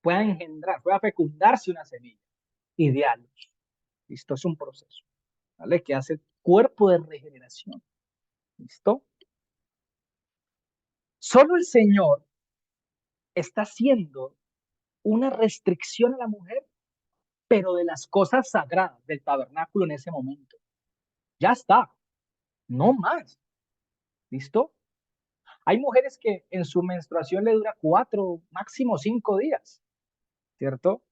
pueda engendrar, pueda fecundarse una semilla y de a luz. Esto es un proceso, ¿vale? Que hace cuerpo de regeneración. ¿Listo? Solo el Señor está haciendo una restricción a la mujer, pero de las cosas sagradas del tabernáculo en ese momento. Ya está, no más. ¿Listo? Hay mujeres que en su menstruación le dura 4, máximo 5 días, ¿cierto?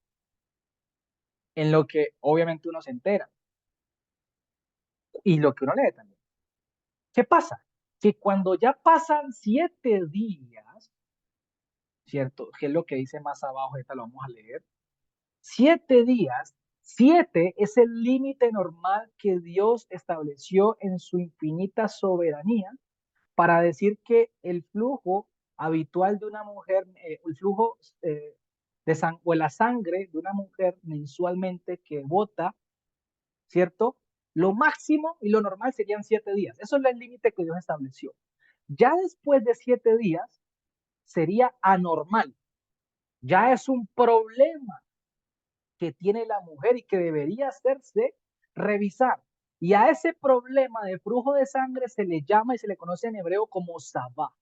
En lo que obviamente uno se entera y lo que uno lee también. ¿Qué pasa? Que cuando ya pasan 7 días, ¿cierto? Que es lo que dice más abajo, esta lo vamos a leer. 7 días, 7 es el límite normal que Dios estableció en su infinita soberanía para decir que el flujo habitual de una mujer, el flujo de sangre o la sangre de una mujer mensualmente que bota, ¿cierto? Lo máximo y lo normal serían 7 días. Eso es el límite que Dios estableció. Ya después de 7 días sería anormal. Ya es un problema que tiene la mujer y que debería hacerse revisar. Y a ese problema de flujo de sangre se le llama y se le conoce en hebreo como sabá,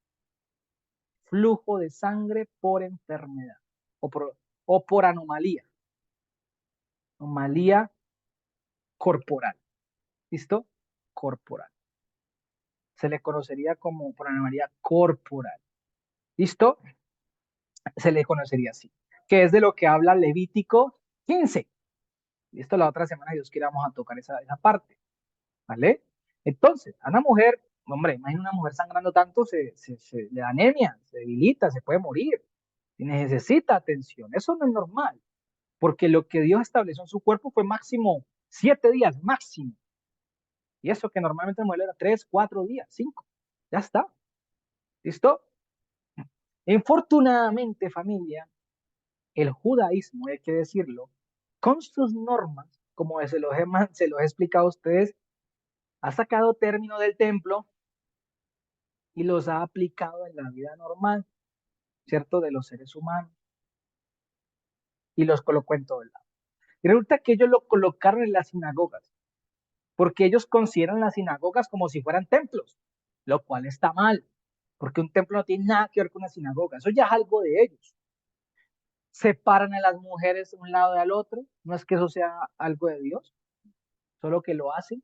flujo de sangre por enfermedad o por anomalía, anomalía corporal. ¿Listo? Corporal. Se le conocería como por anomalía corporal. ¿Listo? Se le conocería así. que es de lo que habla Levítico 15. Y esto la otra semana, Dios quiera, vamos a tocar esa parte, ¿vale? Entonces, a una mujer, hombre, imagina una mujer sangrando tanto, se le da anemia, se debilita, se puede morir, y necesita atención. Eso no es normal, porque lo que Dios estableció en su cuerpo fue máximo 7 días, máximo. Y eso que normalmente la mujer era 3, 4 días, 5. Ya está. ¿Listo? Infortunadamente, familia, el judaísmo, hay que decirlo, con sus normas, como se los he explicado a ustedes, ha sacado términos del templo y los ha aplicado en la vida normal, ¿cierto? De los seres humanos. Y los colocó en todo el lado. Y resulta que ellos lo colocaron en las sinagogas, porque ellos consideran las sinagogas como si fueran templos, lo cual está mal, porque un templo no tiene nada que ver con una sinagoga, eso ya es algo de ellos. Separan a las mujeres de un lado y al otro, no es que eso sea algo de Dios, solo que lo hacen.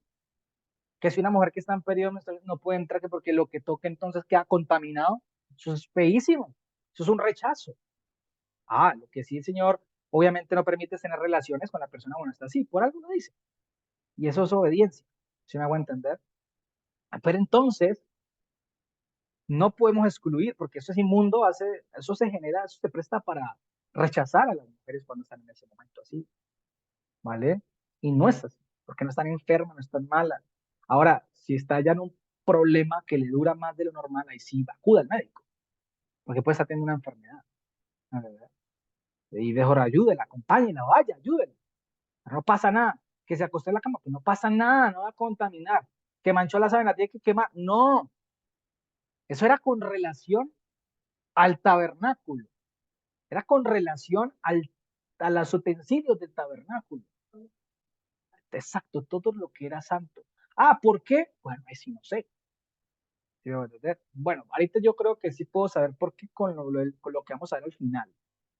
Que si una mujer que está en periodo menstrual no puede entrar que porque lo que toque entonces queda contaminado, eso es feísimo, eso es un rechazo. Lo que sí el Señor obviamente no permite es tener relaciones con la persona cuando está así, por algo lo dice. Y eso es obediencia, si me hago entender. Pero entonces, no podemos excluir, porque eso es inmundo, eso se genera, eso se presta para rechazar a las mujeres cuando están en ese momento así, ¿vale? Y no es así, porque no están enfermas, no están malas. Ahora, si está ya en un problema que le dura más de lo normal, ahí sí acuda al médico, porque puede estar teniendo una enfermedad, ¿no? ¿Verdad? Y mejor ayúdela, acompáñela, vaya, ayúdela. No pasa nada. Que se acostó en la cama, pues no pasa nada, no va a contaminar. Que manchó la sábana, tiene que quemar. No, eso era con relación al tabernáculo, era con relación a los utensilios del tabernáculo. Exacto, todo lo que era santo. ¿Por qué? Bueno, ahí sí no sé. ¿Sí me voy a entender? Bueno, ahorita yo creo que sí puedo saber por qué con lo que vamos a ver al final.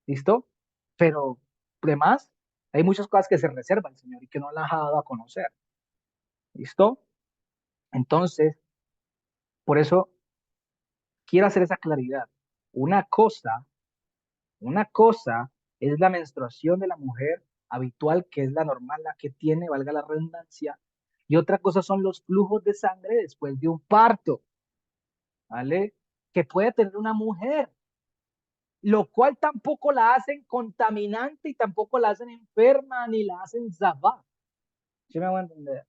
¿Listo? Pero, además, hay muchas cosas que se reserva el Señor y que no las ha dado a conocer. ¿Listo? Entonces, por eso quiero hacer esa claridad. Una cosa, una cosa es la menstruación de la mujer habitual, que es la normal, la que tiene, valga la redundancia, y otra cosa son los flujos de sangre después de un parto, ¿vale? Que puede tener una mujer, lo cual tampoco la hacen contaminante y tampoco la hacen enferma ni la hacen zabá. ¿Sí me voy a entender?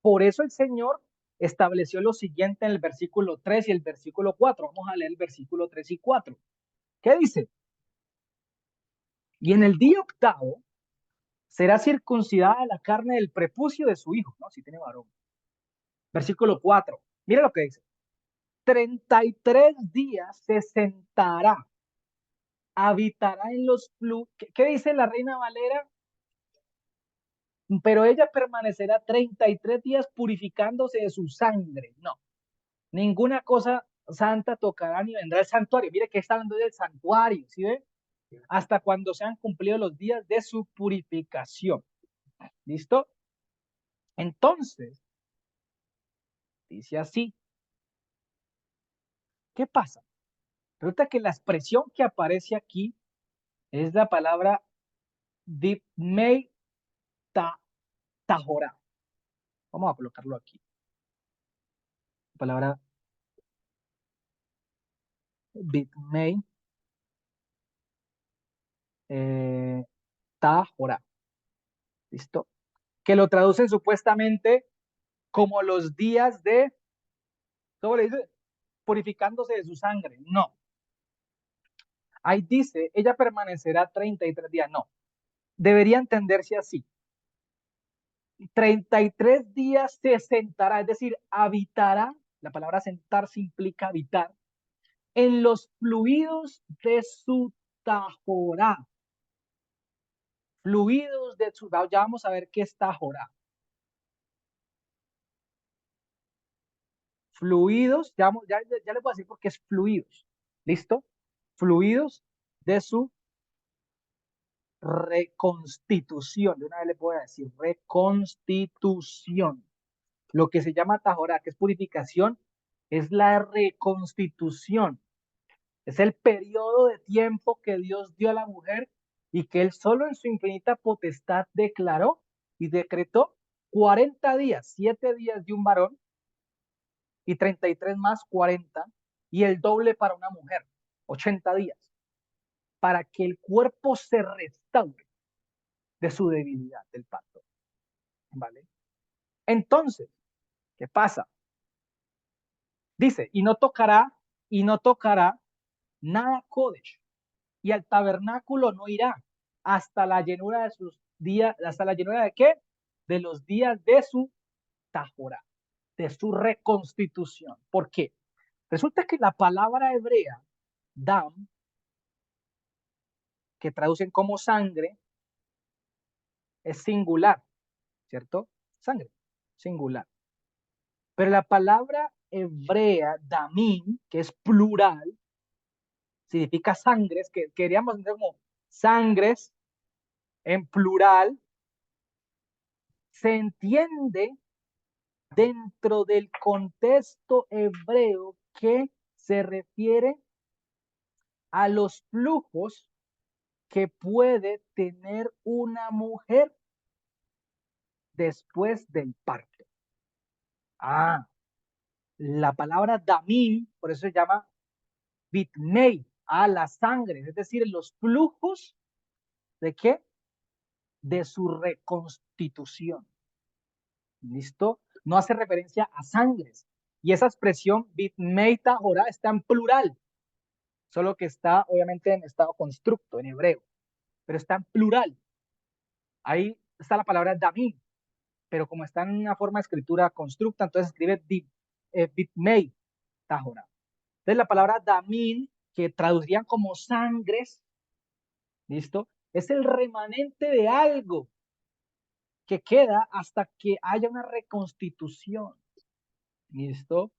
Por eso el Señor estableció lo siguiente en el versículo 3 y el versículo 4. Vamos a leer el versículo 3 y 4. ¿Qué dice? Y en el día octavo será circuncidada la carne del prepucio de su hijo, ¿no? Si tiene varón. Versículo 4. Mira lo que dice. 33 días se sentará, habitará en los flujos. ¿Qué dice la Reina Valera? Pero ella permanecerá 33 días purificándose de su sangre. No, ninguna cosa santa tocará ni vendrá al santuario. Mire que está hablando del santuario, ¿sí ve? Hasta cuando sean cumplidos los días de su purificación. ¿Listo? Entonces, dice así. ¿Qué pasa? Resulta que la expresión que aparece aquí es la palabra Dipmei Tahorá. Vamos a colocarlo aquí. La palabra Dipmei Tahorá. ¿Listo? Que lo traducen supuestamente como los días de, ¿cómo le dice? Purificándose de su sangre. No. Ahí dice, ella permanecerá 33 días. No. Debería entenderse así. 33 días se sentará, es decir, habitará. La palabra sentarse implica habitar en los fluidos de su tajorá. Fluidos de su, ya vamos a ver qué es tajorá. Fluidos, ya les voy a decir por qué es fluidos. ¿Listo? Fluidos de su reconstitución. De una vez le puedo decir reconstitución. Lo que se llama tajorá, que es purificación, es la reconstitución. Es el periodo de tiempo que Dios dio a la mujer y que Él solo en su infinita potestad declaró y decretó 40 días, 7 días de un varón y 33 más 40 y el doble para una mujer, 80 días, para que el cuerpo se restaure de su debilidad del parto. ¿Vale? Entonces, ¿qué pasa? Dice, y no tocará nada Kodesh, y al tabernáculo no irá hasta la llenura de sus días, ¿hasta la llenura de qué? De los días de su Tahorá, de su reconstitución. ¿Por qué? Resulta que la palabra hebrea, dam, que traducen como sangre, es singular, ¿cierto? Sangre, singular. Pero la palabra hebrea, damim, que es plural, significa sangres, que queríamos entender como sangres en plural, se entiende dentro del contexto hebreo que se refiere a los flujos que puede tener una mujer después del parto. Ah, la palabra damim, por eso se llama bitmei, a la sangre, es decir, los flujos de qué? De su reconstitución. ¿Listo? No hace referencia a sangres. Y esa expresión bitmei tahorá está en plural, solo que está obviamente en estado constructo, en hebreo, pero está en plural. Ahí está la palabra damim, pero como está en una forma de escritura constructa, entonces escribe bitmei tahorá. Entonces la palabra damim, que traducirían como sangres, ¿listo? Es el remanente de algo que queda hasta que haya una reconstitución, ¿listo?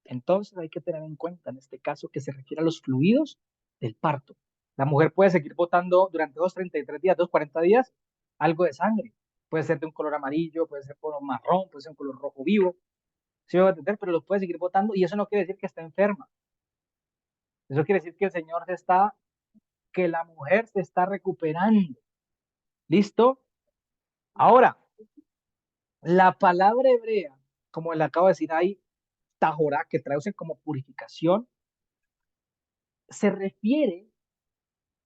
Entonces hay que tener en cuenta en este caso que se refiere a los fluidos del parto. La mujer puede seguir botando durante 33 días, 40 días, algo de sangre. Puede ser de un color amarillo, puede ser color marrón, puede ser un color rojo vivo. ¿Sí me va a entender? Pero lo puede seguir botando y eso no quiere decir que está enferma. Eso quiere decir que el Señor que la mujer se está recuperando. ¿Listo? Ahora, la palabra hebrea, como le acabo de decir ahí, tajorá, que traducen como purificación, se refiere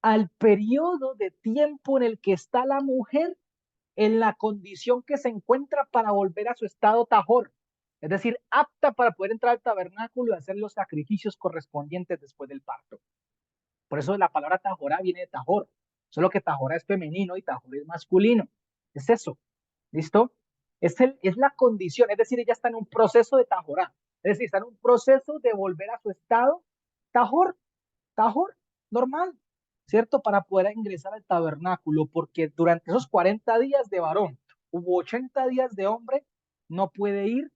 al periodo de tiempo en el que está la mujer en la condición que se encuentra para volver a su estado tajor, es decir, apta para poder entrar al tabernáculo y hacer los sacrificios correspondientes después del parto. Por eso la palabra tajorá viene de tajor, solo que tajorá es femenino y tajor es masculino. Es eso, ¿listo? Es la condición, es decir, ella está en un proceso de tajorá, es decir, está en un proceso de volver a su estado tajor, tajor, normal, ¿cierto? Para poder ingresar al tabernáculo, porque durante esos 40 días de varón, hubo 80 días de hombre, no puede ir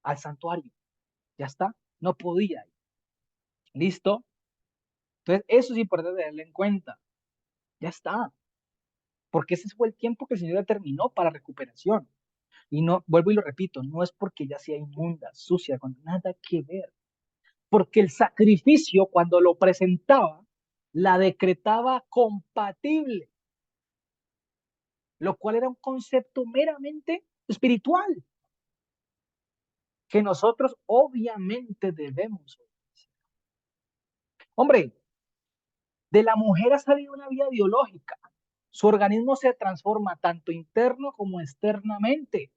al santuario, ya está, no podía ir, ¿listo? Entonces, eso es importante tenerlo en cuenta, ya está, porque ese fue el tiempo que el Señor determinó para recuperación. Y no, vuelvo y lo repito, no es porque ya sea inmunda, sucia, con nada que ver, porque el sacrificio cuando lo presentaba, la decretaba compatible, lo cual era un concepto meramente espiritual, que nosotros obviamente debemos obedecer. Hombre, de la mujer ha salido una vida biológica. Su organismo se transforma tanto interno como externamente.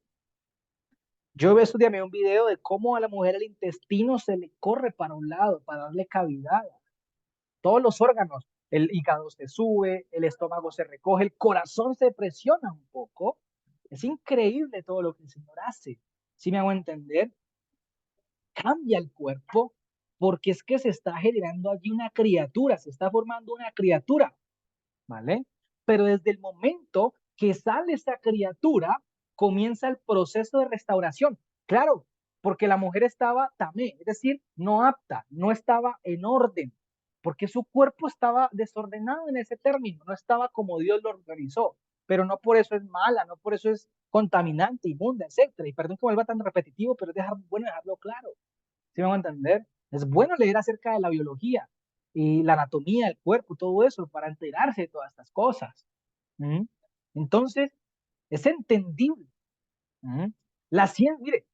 Yo estudié un video de cómo a la mujer el intestino se le corre para un lado, para darle cavidad. Todos los órganos, el hígado se sube, el estómago se recoge, el corazón se presiona un poco. Es increíble todo lo que el Señor hace. ¿Sí me hago entender? Cambia el cuerpo porque es que se está generando allí una criatura, se está formando una criatura, ¿vale? Pero desde el momento que sale esa criatura, comienza el proceso de restauración. Claro, porque la mujer estaba tamé, es decir, no apta, no estaba en orden, porque su cuerpo estaba desordenado en ese término, no estaba como Dios lo organizó, pero no por eso es mala, no por eso es contaminante, inmunda, etcétera. Y perdón que vuelva tan repetitivo, pero es bueno dejarlo claro. ¿Sí me van a entender? Es bueno leer acerca de la biología y la anatomía del cuerpo, todo eso, para enterarse de todas estas cosas. ¿Mm? Entonces, es entendible. ¿Mm? La ciencia, mire,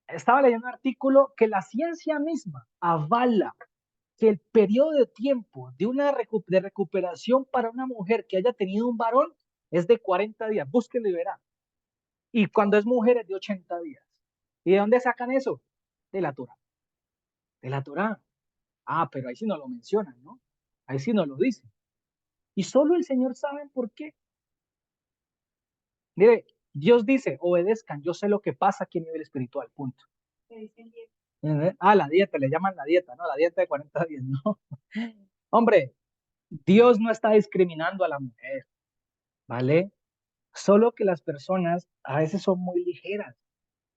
estaba leyendo un artículo que la ciencia misma avala que el periodo de tiempo de una de recuperación para una mujer que haya tenido un varón es de 40 días. Búsquenlo y verá. Y cuando es mujer es de 80 días. ¿Y de dónde sacan eso? De la Torá. De la Torá. Ah, pero ahí sí no lo mencionan, ¿no? Ahí sí no lo dicen. Y solo el Señor sabe por qué. Mire, Dios dice, obedezcan, yo sé lo que pasa aquí a nivel espiritual, punto. Que dicen diez. Ah, la dieta, le llaman la dieta, ¿no? La dieta de 40 días, ¿no? Hombre, Dios no está discriminando a la mujer, ¿vale? Solo que las personas a veces son muy ligeras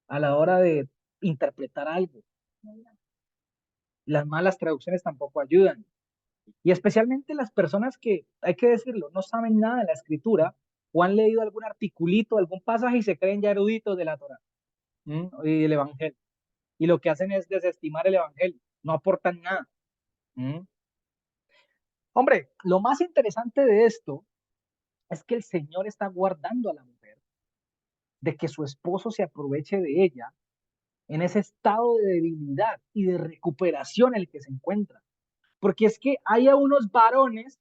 a la hora de interpretar algo. Las malas traducciones tampoco ayudan. Y especialmente las personas que, hay que decirlo, no saben nada de la escritura o han leído algún articulito, algún pasaje y se creen ya eruditos de la Torah y el Evangelio. Y lo que hacen es desestimar el Evangelio, no aportan nada. ¿Mm? Hombre, lo más interesante de esto es que el Señor está guardando a la mujer de que su esposo se aproveche de ella en ese estado de debilidad y de recuperación en el que se encuentra. Porque es que hay a unos varones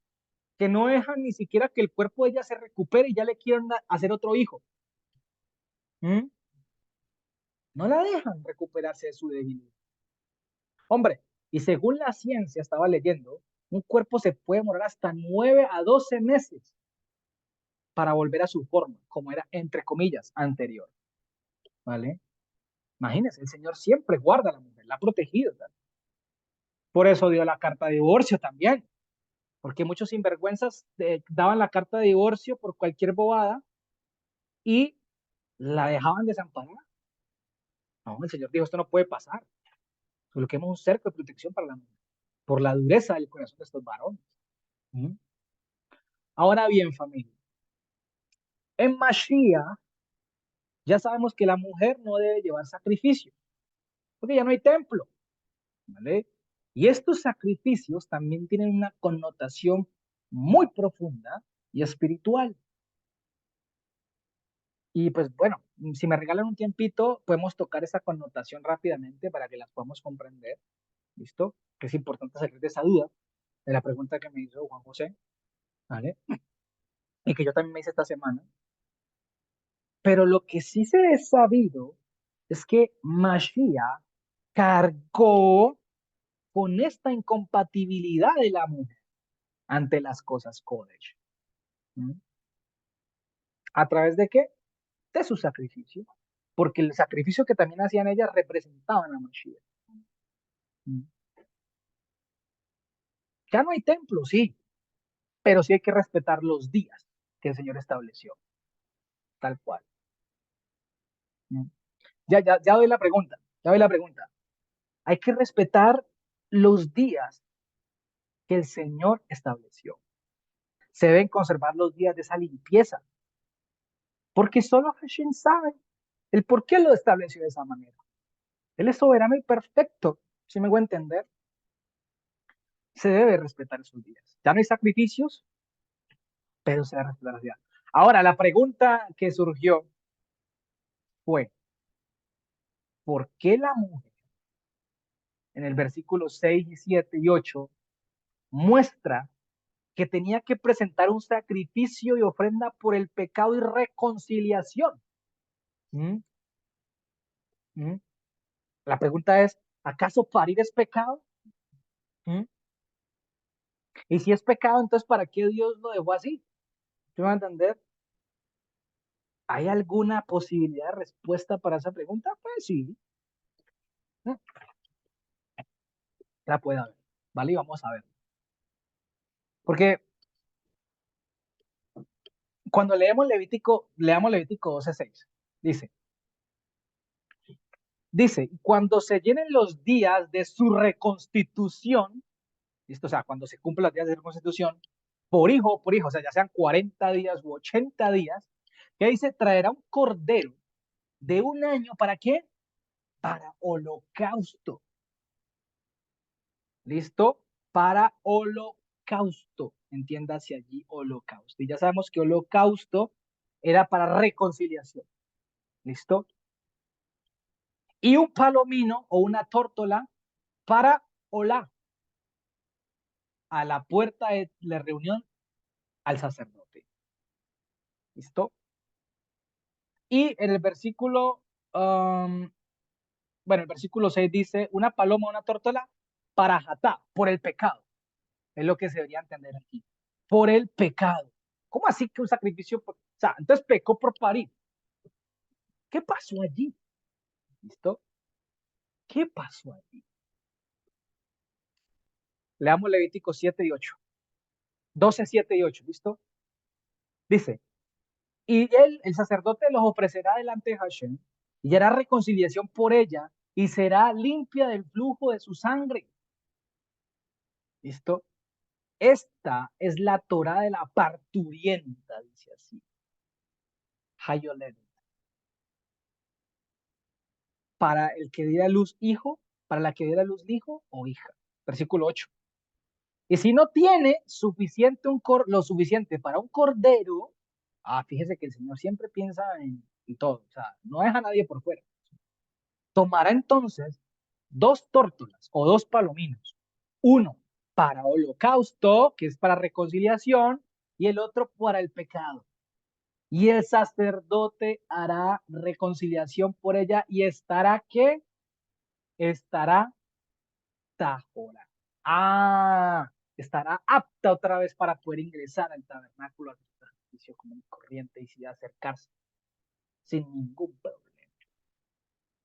que no dejan ni siquiera que el cuerpo de ella se recupere y ya le quieren hacer otro hijo. ¿Mm? No la dejan recuperarse de su debilidad. Hombre, y según la ciencia, estaba leyendo, un cuerpo se puede morar hasta 9 a 12 meses para volver a su forma, como era, entre comillas, anterior. ¿Vale? Imagínense, el Señor siempre guarda a la mujer, la ha protegido. ¿Tal? Por eso dio la carta de divorcio también, porque muchos sinvergüenzas daban la carta de divorcio por cualquier bobada y la dejaban desamparada. No, el Señor dijo, esto no puede pasar. Coloquemos un cerco de protección para la mujer, por la dureza del corazón de estos varones. ¿Mm? Ahora bien, familia, en Mashiach ya sabemos que la mujer no debe llevar sacrificio, porque ya no hay templo, ¿vale? Y estos sacrificios también tienen una connotación muy profunda y espiritual. Y pues bueno, si me regalan un tiempito, podemos tocar esa connotación rápidamente para que las podamos comprender, ¿listo? Que es importante salir de esa duda, de la pregunta que me hizo Juan José, ¿vale? Y que yo también me hice esta semana. Pero lo que sí se ha sabido es que Mashiach cargó con esta incompatibilidad de la mujer ante las cosas Kodesh. ¿Mm? ¿A través de qué? De su sacrificio. Porque el sacrificio que también hacían ellas representaban a Mashiach. ¿Mm? Ya no hay templo, sí, pero sí hay que respetar los días que el Señor estableció, tal cual. ¿Mm? Ya doy la pregunta, ya doy la pregunta. Hay que respetar los días que el Señor estableció. Se deben conservar los días de esa limpieza, porque solo Hashem sabe el por qué lo estableció de esa manera. Él es soberano y perfecto, si me voy a entender. Se debe respetar esos días. Ya no hay sacrificios, pero se debe respetar los días. Ahora, la pregunta que surgió fue, ¿por qué la mujer en el versículo 6 y 7 y 8 muestra que tenía que presentar un sacrificio y ofrenda por el pecado y reconciliación? ¿Mm? ¿Mm? La pregunta es, ¿acaso parir es pecado? ¿Mm? Y si es pecado, entonces ¿para qué Dios lo dejó así? ¿Me va a entender? ¿Hay alguna posibilidad de respuesta para esa pregunta? Pues sí, ¿no? La puede haber, ¿vale? Y vamos a ver. Porque cuando leamos Levítico 12:6, dice, cuando se llenen los días de su reconstitución, ¿listo? O sea, cuando se cumplen los días de reconstitución, por hijo, o sea, ya sean 40 días u 80 días, que dice, traerá un cordero de un año, ¿para qué? Para holocausto. ¿Listo? Para holocausto. Entiéndase allí holocausto. Y ya sabemos que holocausto era para reconciliación. ¿Listo? Y un palomino o una tórtola para hola a la puerta de la reunión al sacerdote. ¿Listo? Y en el versículo, bueno, el versículo 6 dice, una paloma, una tórtola para jatá, por el pecado. Es lo que se debería entender aquí. Por el pecado. ¿Cómo así que un sacrificio? O sea, entonces pecó por parir. ¿Qué pasó allí? ¿Listo? ¿Qué pasó allí? Leamos Levítico 7 y 8. 12, 7 y 8. ¿Listo? Dice, y él, el sacerdote, los ofrecerá delante de Hashem y hará reconciliación por ella y será limpia del flujo de su sangre. ¿Listo? Esta es la Torá de la parturienta, dice así. Hayolet. Para el que diera luz hijo, para la que diera luz hijo o hija. Versículo 8. Y si no tiene suficiente lo suficiente para un cordero, fíjese que el Señor siempre piensa en todo, o sea, no deja a nadie por fuera. Tomará entonces 2 tórtolas o 2 palominos, uno para holocausto, que es para reconciliación, y el otro para el pecado. Y el sacerdote hará reconciliación por ella y estará, ¿qué? Estará tajora. Estará apta otra vez para poder ingresar al tabernáculo al sacrificio común y corriente y sin acercarse sin ningún problema.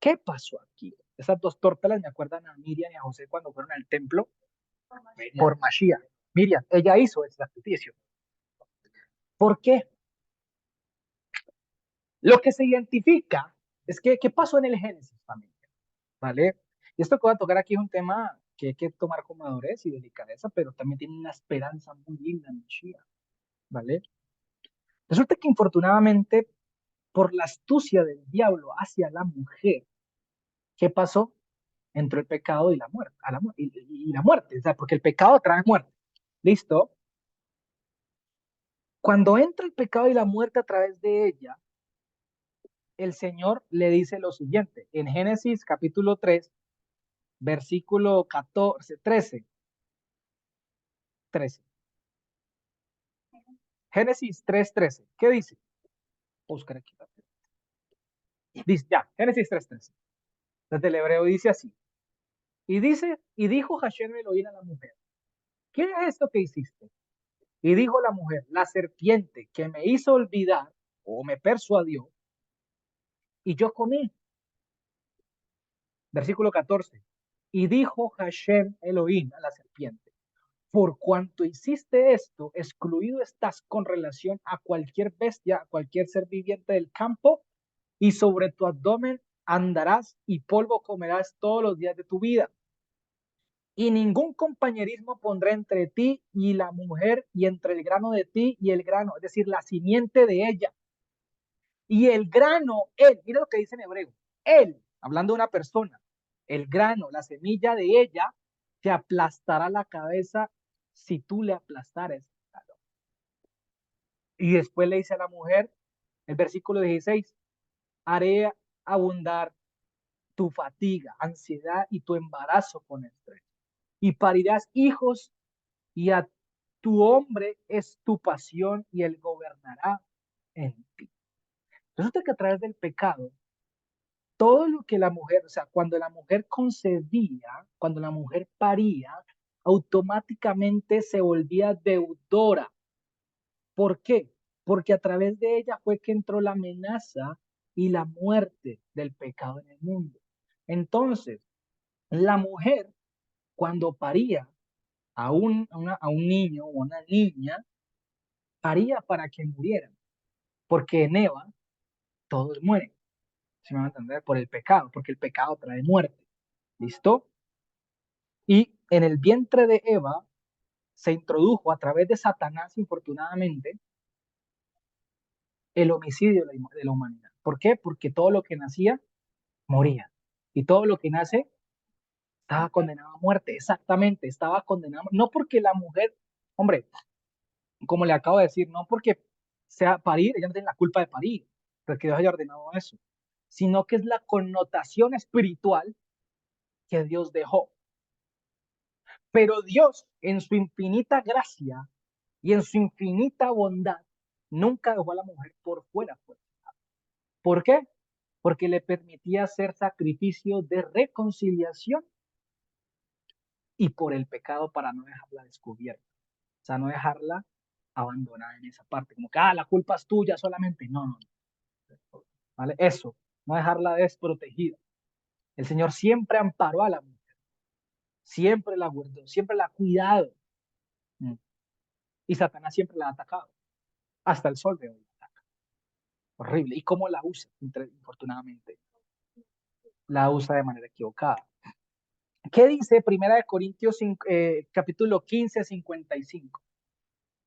¿Qué pasó aquí? Esas 2 tórtolas me acuerdan a Miriam y a José cuando fueron al templo por Mashiach. Miriam, ella hizo el sacrificio. ¿Por qué? Lo que se identifica es que, ¿qué pasó en el Génesis, familia? ¿Vale? Y esto que voy a tocar aquí es un tema que hay que tomar con madurez y delicadeza, pero también tiene una esperanza muy linda en Mashiach, ¿vale? Resulta que infortunadamente, por la astucia del diablo hacia la mujer, ¿qué pasó? Entró el pecado y la muerte, y la muerte, o sea, porque el pecado trae muerte. ¿Listo? Cuando entra el pecado y la muerte a través de ella, el Señor le dice lo siguiente, en Génesis capítulo 3, versículo 14, 13. Génesis 3:13. ¿Qué dice? Buscar aquí. Dice, ya, Génesis 3:13. Desde el hebreo dice así. Y dice, y dijo Hashem Elohim a la mujer, ¿qué es esto que hiciste? Y dijo la mujer, la serpiente que me hizo olvidar o me persuadió y yo comí. Versículo 14. Y dijo Hashem Elohim a la serpiente, por cuanto hiciste esto, excluido estás con relación a cualquier bestia, a cualquier ser viviente del campo, y sobre tu abdomen andarás y polvo comerás todos los días de tu vida. Y ningún compañerismo pondrá entre ti y la mujer, y entre el grano de ti y el grano, es decir, la simiente de ella. Y el grano, él, mira lo que dice en hebreo, él, hablando de una persona, el grano, la semilla de ella, te aplastará la cabeza si tú le aplastares. Y después le dice a la mujer, el versículo 16, haré abundar tu fatiga, ansiedad y tu embarazo con estrés. Y parirás hijos y a tu hombre es tu pasión y él gobernará en ti. Resulta que a través del pecado, todo lo que la mujer, o sea, cuando la mujer concebía, cuando la mujer paría, automáticamente se volvía deudora. ¿Por qué? Porque a través de ella fue que entró la amenaza y la muerte del pecado en el mundo. Entonces, la mujer, cuando paría a un niño o una niña, paría para que murieran, porque en Eva todos mueren, ¿se me va a entender? Por el pecado, porque el pecado trae muerte. ¿Listo? Y en el vientre de Eva se introdujo a través de Satanás, infortunadamente, el homicidio de la humanidad. ¿Por qué? Porque todo lo que nacía moría. Y todo lo que nace Estaba condenada a muerte, exactamente, estaba condenada. No porque la mujer, hombre, como le acabo de decir, no porque sea parir, ella no tiene la culpa de parir, porque Dios haya ordenado eso, sino que es la connotación espiritual que Dios dejó. Pero Dios, en su infinita gracia y en su infinita bondad, nunca dejó a la mujer por fuera, pues. ¿Por qué? Porque le permitía hacer sacrificio de reconciliación y por el pecado para no dejarla descubierta. O sea, no dejarla abandonada en esa parte, como que, la culpa es tuya solamente. No, no, no. ¿Vale? Eso, no dejarla desprotegida. El Señor siempre amparó a la mujer, siempre la guardó, siempre la ha cuidado. Mm. Y Satanás siempre la ha atacado, hasta el sol de hoy. Horrible. ¿Y cómo la usa? Infortunadamente, la usa de manera equivocada. ¿Qué dice Primera de Corintios capítulo 15, 55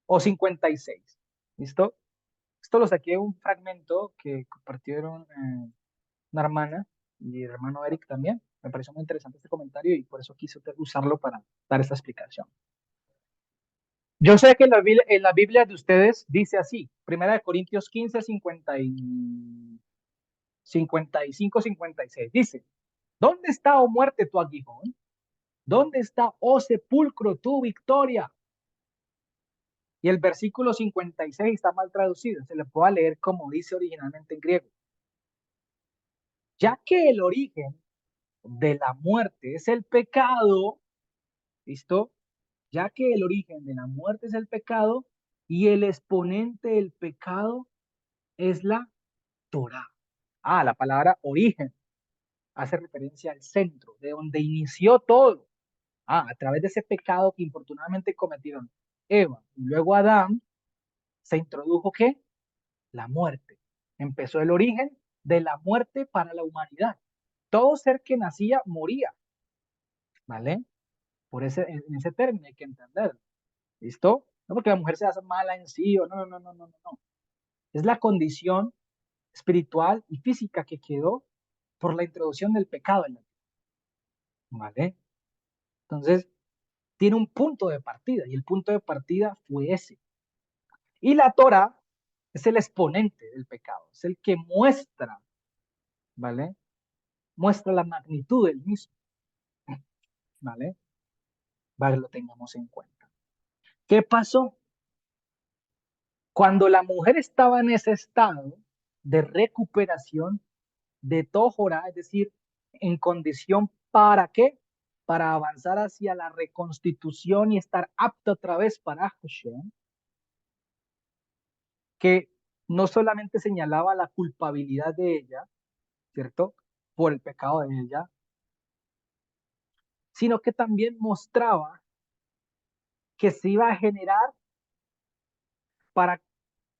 o 56? ¿Listo? Esto lo saqué de un fragmento que compartieron una hermana y el hermano Eric también. Me pareció muy interesante este comentario y por eso quise usarlo para dar esta explicación. Yo sé que en la Biblia de ustedes dice así, Primera de Corintios 15, 55, 56. Dice, ¿dónde está, oh muerte, tu aguijón? ¿Dónde está, oh sepulcro, tu victoria? Y el versículo 56 está mal traducido, se le puede leer como dice originalmente en griego. Ya que el origen de la muerte es el pecado, ¿listo? Ya que el origen de la muerte es el pecado y el exponente del pecado es la Torá. La palabra origen hace referencia al centro, de donde inició todo. A través de ese pecado que infortunadamente cometieron Eva y luego Adán, se introdujo ¿qué? La muerte. Empezó el origen de la muerte para la humanidad. Todo ser que nacía moría, ¿vale? En ese término hay que entenderlo. ¿Listo? No porque la mujer sea mala en sí o no, no, no, no, no, no. Es la condición espiritual y física que quedó por la introducción del pecado en la vida. ¿Vale? Entonces, tiene un punto de partida y el punto de partida fue ese. Y la Torah es el exponente del pecado, es el que muestra, ¿vale? Muestra la magnitud del mismo, ¿vale? Para que lo tengamos en cuenta. ¿Qué pasó? Cuando la mujer estaba en ese estado de recuperación de Tojora, es decir, en condición para qué? Para avanzar hacia la reconstitución y estar apta otra vez para Hashem, que no solamente señalaba la culpabilidad de ella, ¿cierto? Por el pecado de ella, sino que también mostraba que se iba a generar para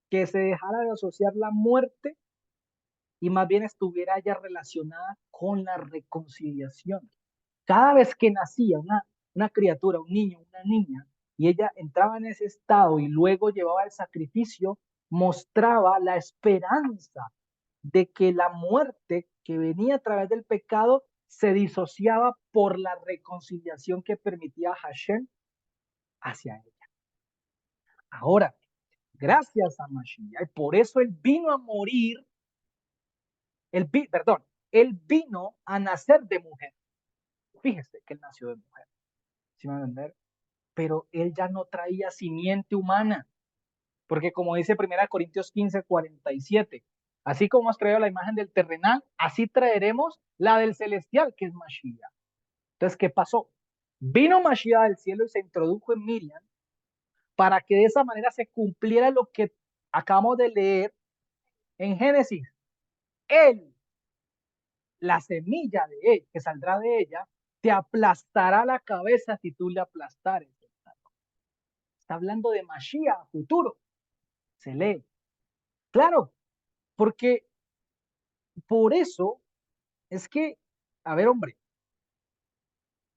que se dejara de asociar la muerte y más bien estuviera ya relacionada con la reconciliación. Cada vez que nacía una criatura, un niño, una niña, y ella entraba en ese estado y luego llevaba el sacrificio, mostraba la esperanza de que la muerte que venía a través del pecado se disociaba por la reconciliación que permitía Hashem hacia ella. Ahora, gracias a Mashiach, y por eso él vino a morir, él vino a nacer de mujer. Fíjese que él nació de mujer, ¿sí me van a entender? Pero él ya no traía simiente humana, porque como dice 1 Corintios 15, 47, así como hemos traído la imagen del terrenal, así traeremos la del celestial, que es Mashiach. Entonces, ¿qué pasó? Vino Mashiach del cielo y se introdujo en Miriam para que de esa manera se cumpliera lo que acabamos de leer en Génesis. Él, la semilla de él, que saldrá de ella, te aplastará la cabeza si tú le aplastares. Está hablando de Mashiach, futuro. Se lee. Claro, porque por eso es que, a ver, hombre,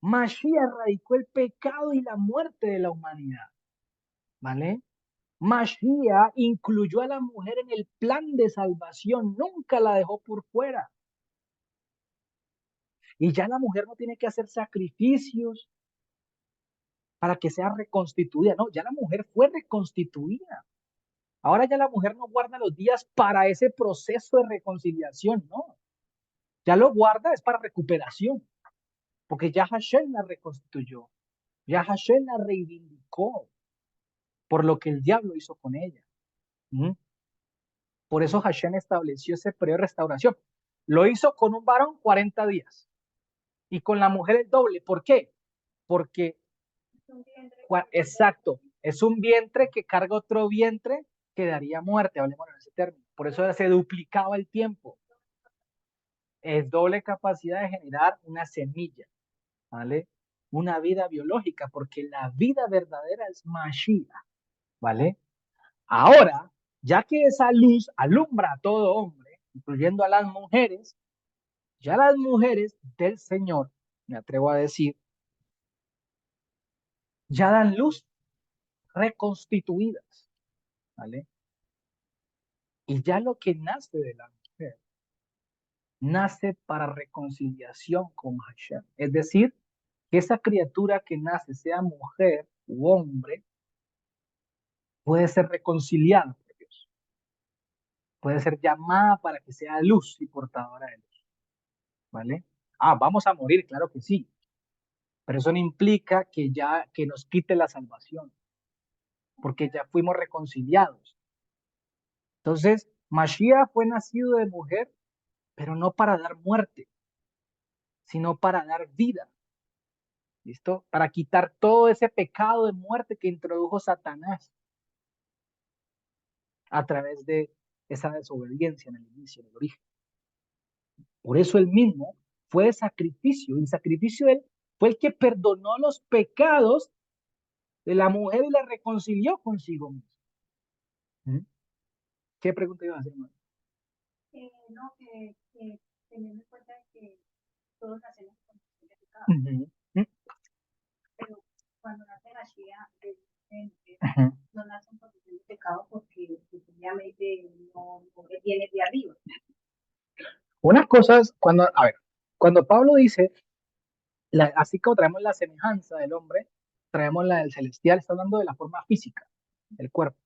Mashiach erradicó el pecado y la muerte de la humanidad, ¿vale? Mashiach incluyó a la mujer en el plan de salvación, nunca la dejó por fuera. Y ya la mujer no tiene que hacer sacrificios para que sea reconstituida. No, ya la mujer fue reconstituida. Ahora ya la mujer no guarda los días para ese proceso de reconciliación, no. Ya lo guarda es para recuperación, porque ya Hashem la reconstituyó, ya Hashem la reivindicó por lo que el diablo hizo con ella. ¿Mm? Por eso Hashem estableció ese periodo de restauración. Lo hizo con un varón 40 días y con la mujer el doble. ¿Por qué? Porque, exacto, es un vientre que carga otro vientre que daría muerte, hablemos en ese término. Por eso se duplicaba el tiempo. Es doble capacidad de generar una semilla, ¿vale? Una vida biológica, porque la vida verdadera es Mashiach, ¿vale? Ahora, ya que esa luz alumbra a todo hombre, incluyendo a las mujeres, ya las mujeres del Señor, me atrevo a decir, ya dan luz reconstituidas, ¿vale? Y ya lo que nace de la mujer, nace para reconciliación con Hashem. Es decir, que esa criatura que nace, sea mujer u hombre, puede ser reconciliada por Dios. Puede ser llamada para que sea luz y portadora de luz, ¿vale? Ah, vamos a morir, claro que sí, pero eso no implica que nos quite la salvación, porque ya fuimos reconciliados. Entonces, Mashiach fue nacido de mujer, pero no para dar muerte, sino para dar vida. ¿Listo? Para quitar todo ese pecado de muerte que introdujo Satanás a través de esa desobediencia en el inicio, en el origen. Por eso él mismo fue de sacrificio, y el sacrificio de él fue el que perdonó los pecados de la mujer y la reconcilió consigo mismo. ¿Mm? ¿Qué pregunta iba a hacer, hermano? No, teniendo en cuenta que todos nacemos con pecado, pero cuando nace Mashiach, no nacen por el pecado porque sencillamente no viene de arriba. Unas cosas, cuando Pablo dice, así como traemos la semejanza del hombre, traemos la del celestial, está hablando de la forma física del cuerpo.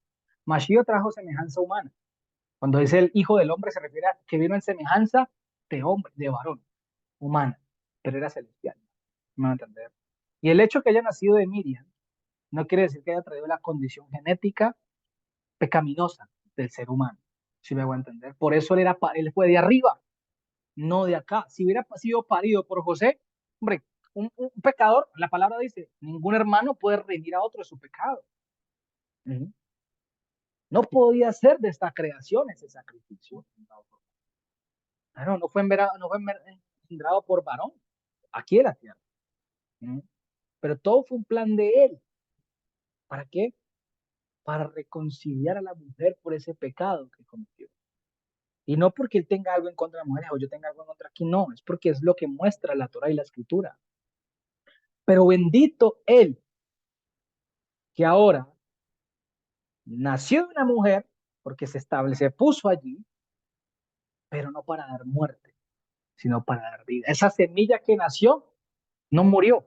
Mashiach trajo semejanza humana. Cuando dice el hijo del hombre, se refiere a que vino en semejanza de hombre, de varón, humana, pero era celestial. ¿Me van a entender? Y el hecho que haya nacido de Miriam no quiere decir que haya traído la condición genética pecaminosa del ser humano. ¿Sí me voy a entender? Por eso él fue de arriba, no de acá. Si hubiera sido parido por José, hombre, un pecador, la palabra dice, ningún hermano puede redimir a otro de su pecado. No podía ser de esta creación ese sacrificio. Claro, no fue engendrado por varón, aquí en la tierra. Pero todo fue un plan de él. ¿Para qué? Para reconciliar a la mujer por ese pecado que cometió. Y no porque él tenga algo en contra de las mujeres o yo tenga algo en contra aquí, no, es porque es lo que muestra la Torah y la Escritura. Pero bendito él que ahora nació de una mujer porque se puso allí, pero no para dar muerte, sino para dar vida. Esa semilla que nació no murió,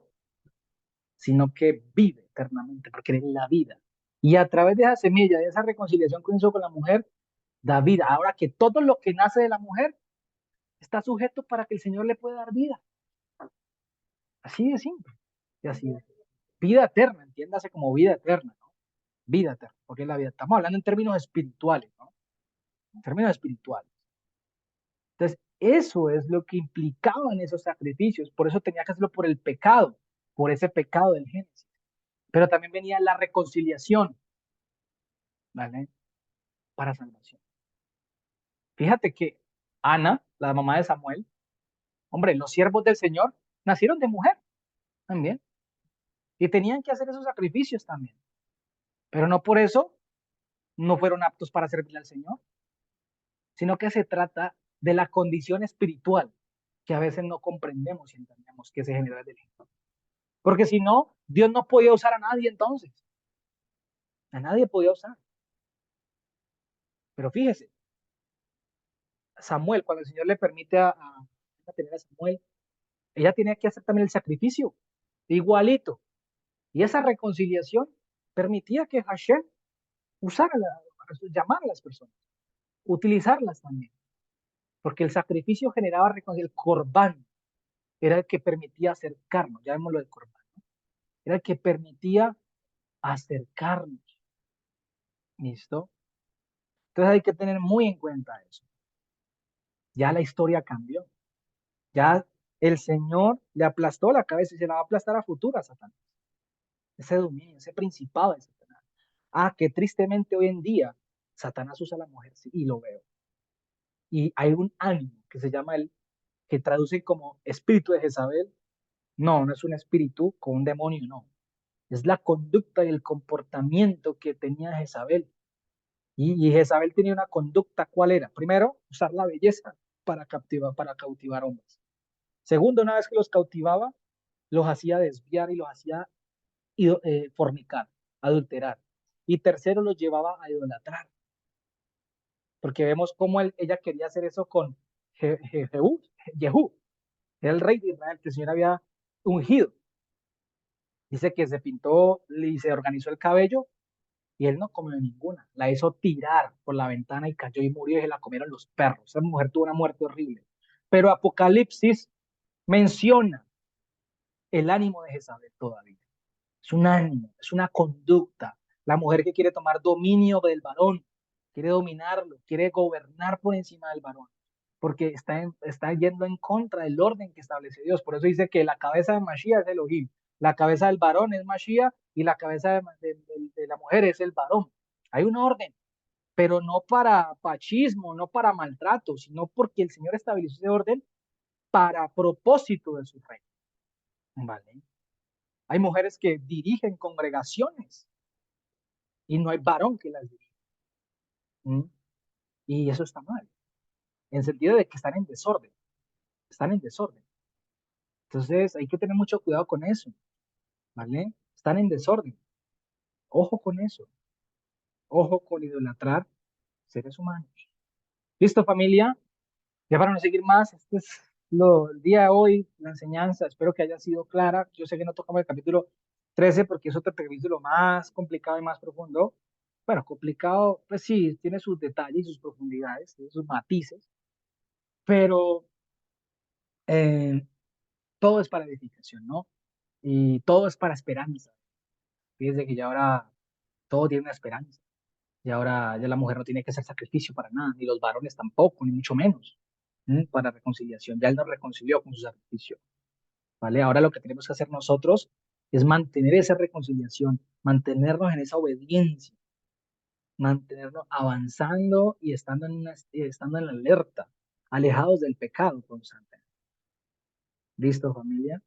sino que vive eternamente, porque es la vida. Y a través de esa semilla, de esa reconciliación que hizo con la mujer, da vida. Ahora que todo lo que nace de la mujer está sujeto para que el Señor le pueda dar vida. Así de simple. Y así de vida eterna, entiéndase como vida eterna, ¿no? Vida eterna, porque es la vida. Estamos hablando en términos espirituales, ¿no? En términos espirituales. Entonces, eso es lo que implicaban esos sacrificios. Por eso tenía que hacerlo por el pecado, por ese pecado del Génesis. Pero también venía la reconciliación, ¿vale? Para salvación. Fíjate que Ana, la mamá de Samuel, hombre, los siervos del Señor nacieron de mujer también. Y tenían que hacer esos sacrificios también. Pero no por eso no fueron aptos para servirle al Señor, sino que se trata de la condición espiritual que a veces no comprendemos y entendemos que se genera del Hijo. Porque si no, Dios no podía usar a nadie entonces. A nadie podía usar. Pero fíjese, Samuel, cuando el Señor le permite a tener a Samuel, ella tenía que hacer también el sacrificio, igualito. Y esa reconciliación permitía que Hashem usara, llamar a las personas, utilizarlas también, porque el sacrificio generaba reconciliación, el corbán era el que permitía acercarnos, ya vemos lo del corbán, ¿no? Era el que permitía acercarnos, ¿listo? Entonces hay que tener muy en cuenta eso. Ya la historia cambió, ya el Señor le aplastó la cabeza y se la va a aplastar a futuro a Satanás, ese dominio, ese principado de Satanás. Ah, que tristemente hoy en día Satanás usa a la mujer, sí, y lo veo. Y hay un ánimo que se llama el, que traduce como espíritu de Jezabel. No, no es un espíritu con un demonio, no. Es la conducta y el comportamiento que tenía Jezabel. Y Jezabel tenía una conducta, ¿cuál era? Primero, usar la belleza para cautivar hombres. Segundo, una vez que los cautivaba, los hacía desviar y los hacía fornicar, adulterar. Y tercero, los llevaba a idolatrar. Porque vemos cómo ella quería hacer eso con Jehú, era el rey de Israel que el Señor había ungido. Dice que se pintó y se organizó el cabello y él no comió ninguna. La hizo tirar por la ventana y cayó y murió y se la comieron los perros. Esa mujer tuvo una muerte horrible. Pero Apocalipsis menciona el ánimo de Jezabel todavía. Es un ánimo, es una conducta. La mujer que quiere tomar dominio del varón, quiere dominarlo, quiere gobernar por encima del varón, porque está yendo en contra del orden que establece Dios. Por eso dice que la cabeza de Mashiach es Elohim, la cabeza del varón es Mashiach y la cabeza de la mujer es el varón. Hay un orden, pero no para machismo, no para maltrato, sino porque el Señor estableció ese orden para propósito de su reino. ¿Vale? Hay mujeres que dirigen congregaciones y no hay varón que las dirija. ¿Mm? Y eso está mal, en el sentido de que están en desorden, están en desorden. Entonces hay que tener mucho cuidado con eso, ¿vale? Están en desorden. Ojo con eso, ojo con idolatrar seres humanos. ¿Listo, familia? Ya para no seguir más, este es el día de hoy, la enseñanza, espero que haya sido clara. Yo sé que no tocamos el capítulo 13 porque es otro capítulo más complicado y más profundo. Bueno, complicado, pues sí, tiene sus detalles y sus profundidades, tiene sus matices, pero eh, todo es para edificación, ¿no? Y todo es para esperanza. Fíjense que ya ahora todo tiene una esperanza. Y ahora ya la mujer no tiene que hacer sacrificio para nada, ni los varones tampoco, ni mucho menos, para reconciliación. Ya él nos reconcilió con su sacrificio, ¿vale? Ahora lo que tenemos que hacer nosotros es mantener esa reconciliación, mantenernos en esa obediencia, mantenernos avanzando y estando en la alerta, alejados del pecado constante. ¿Listo, familia?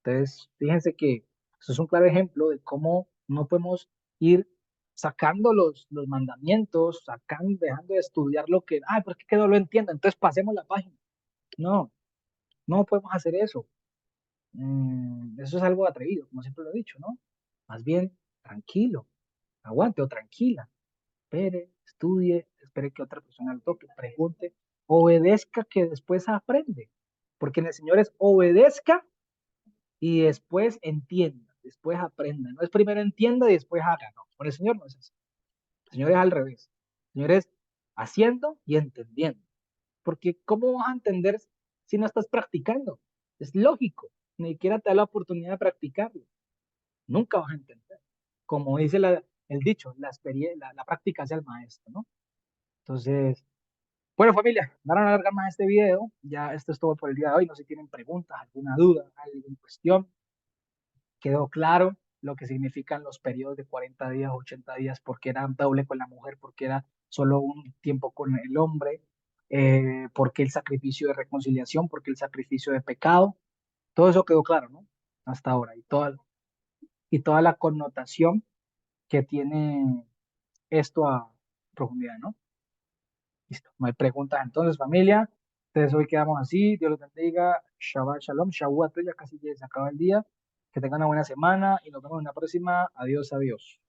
Entonces, fíjense que eso es un claro ejemplo de cómo no podemos ir sacando los mandamientos, sacando, dejando de estudiar lo que, ay, ¿por qué no lo entiendo? Entonces pasemos la página. No, no podemos hacer eso. Eso es algo atrevido, como siempre lo he dicho, ¿no? Más bien, tranquilo, aguante o tranquila, espere, estudie, espere que otra persona lo toque, pregunte, obedezca que después aprende. Porque en el Señor es obedezca y después entienda, después aprenda. No es primero entienda y después haga, no. Con el Señor no es así. El Señor es al revés. El Señor es haciendo y entendiendo. Porque ¿cómo vas a entender si no estás practicando? Es lógico. Ni siquiera te da la oportunidad de practicarlo. Nunca vas a entender. Como dice el dicho, la práctica hace al maestro, ¿no? Entonces, bueno, familia, van a alargar más este video. Ya esto es todo por el día de hoy. No sé si tienen preguntas, alguna duda, alguna cuestión. Quedó claro lo que significan los periodos de 40 días, 80 días, porque era doble con la mujer, porque era solo un tiempo con el hombre, porque el sacrificio de reconciliación, porque el sacrificio de pecado. Todo eso quedó claro, ¿no? Hasta ahora. Y toda la connotación que tiene esto a profundidad, ¿no? Listo. No hay preguntas entonces, familia. Entonces hoy quedamos así. Dios los bendiga. Shabbat Shalom. Shavuot, ya casi ya se acaba el día. Que tengan una buena semana y nos vemos en la próxima. Adiós, adiós.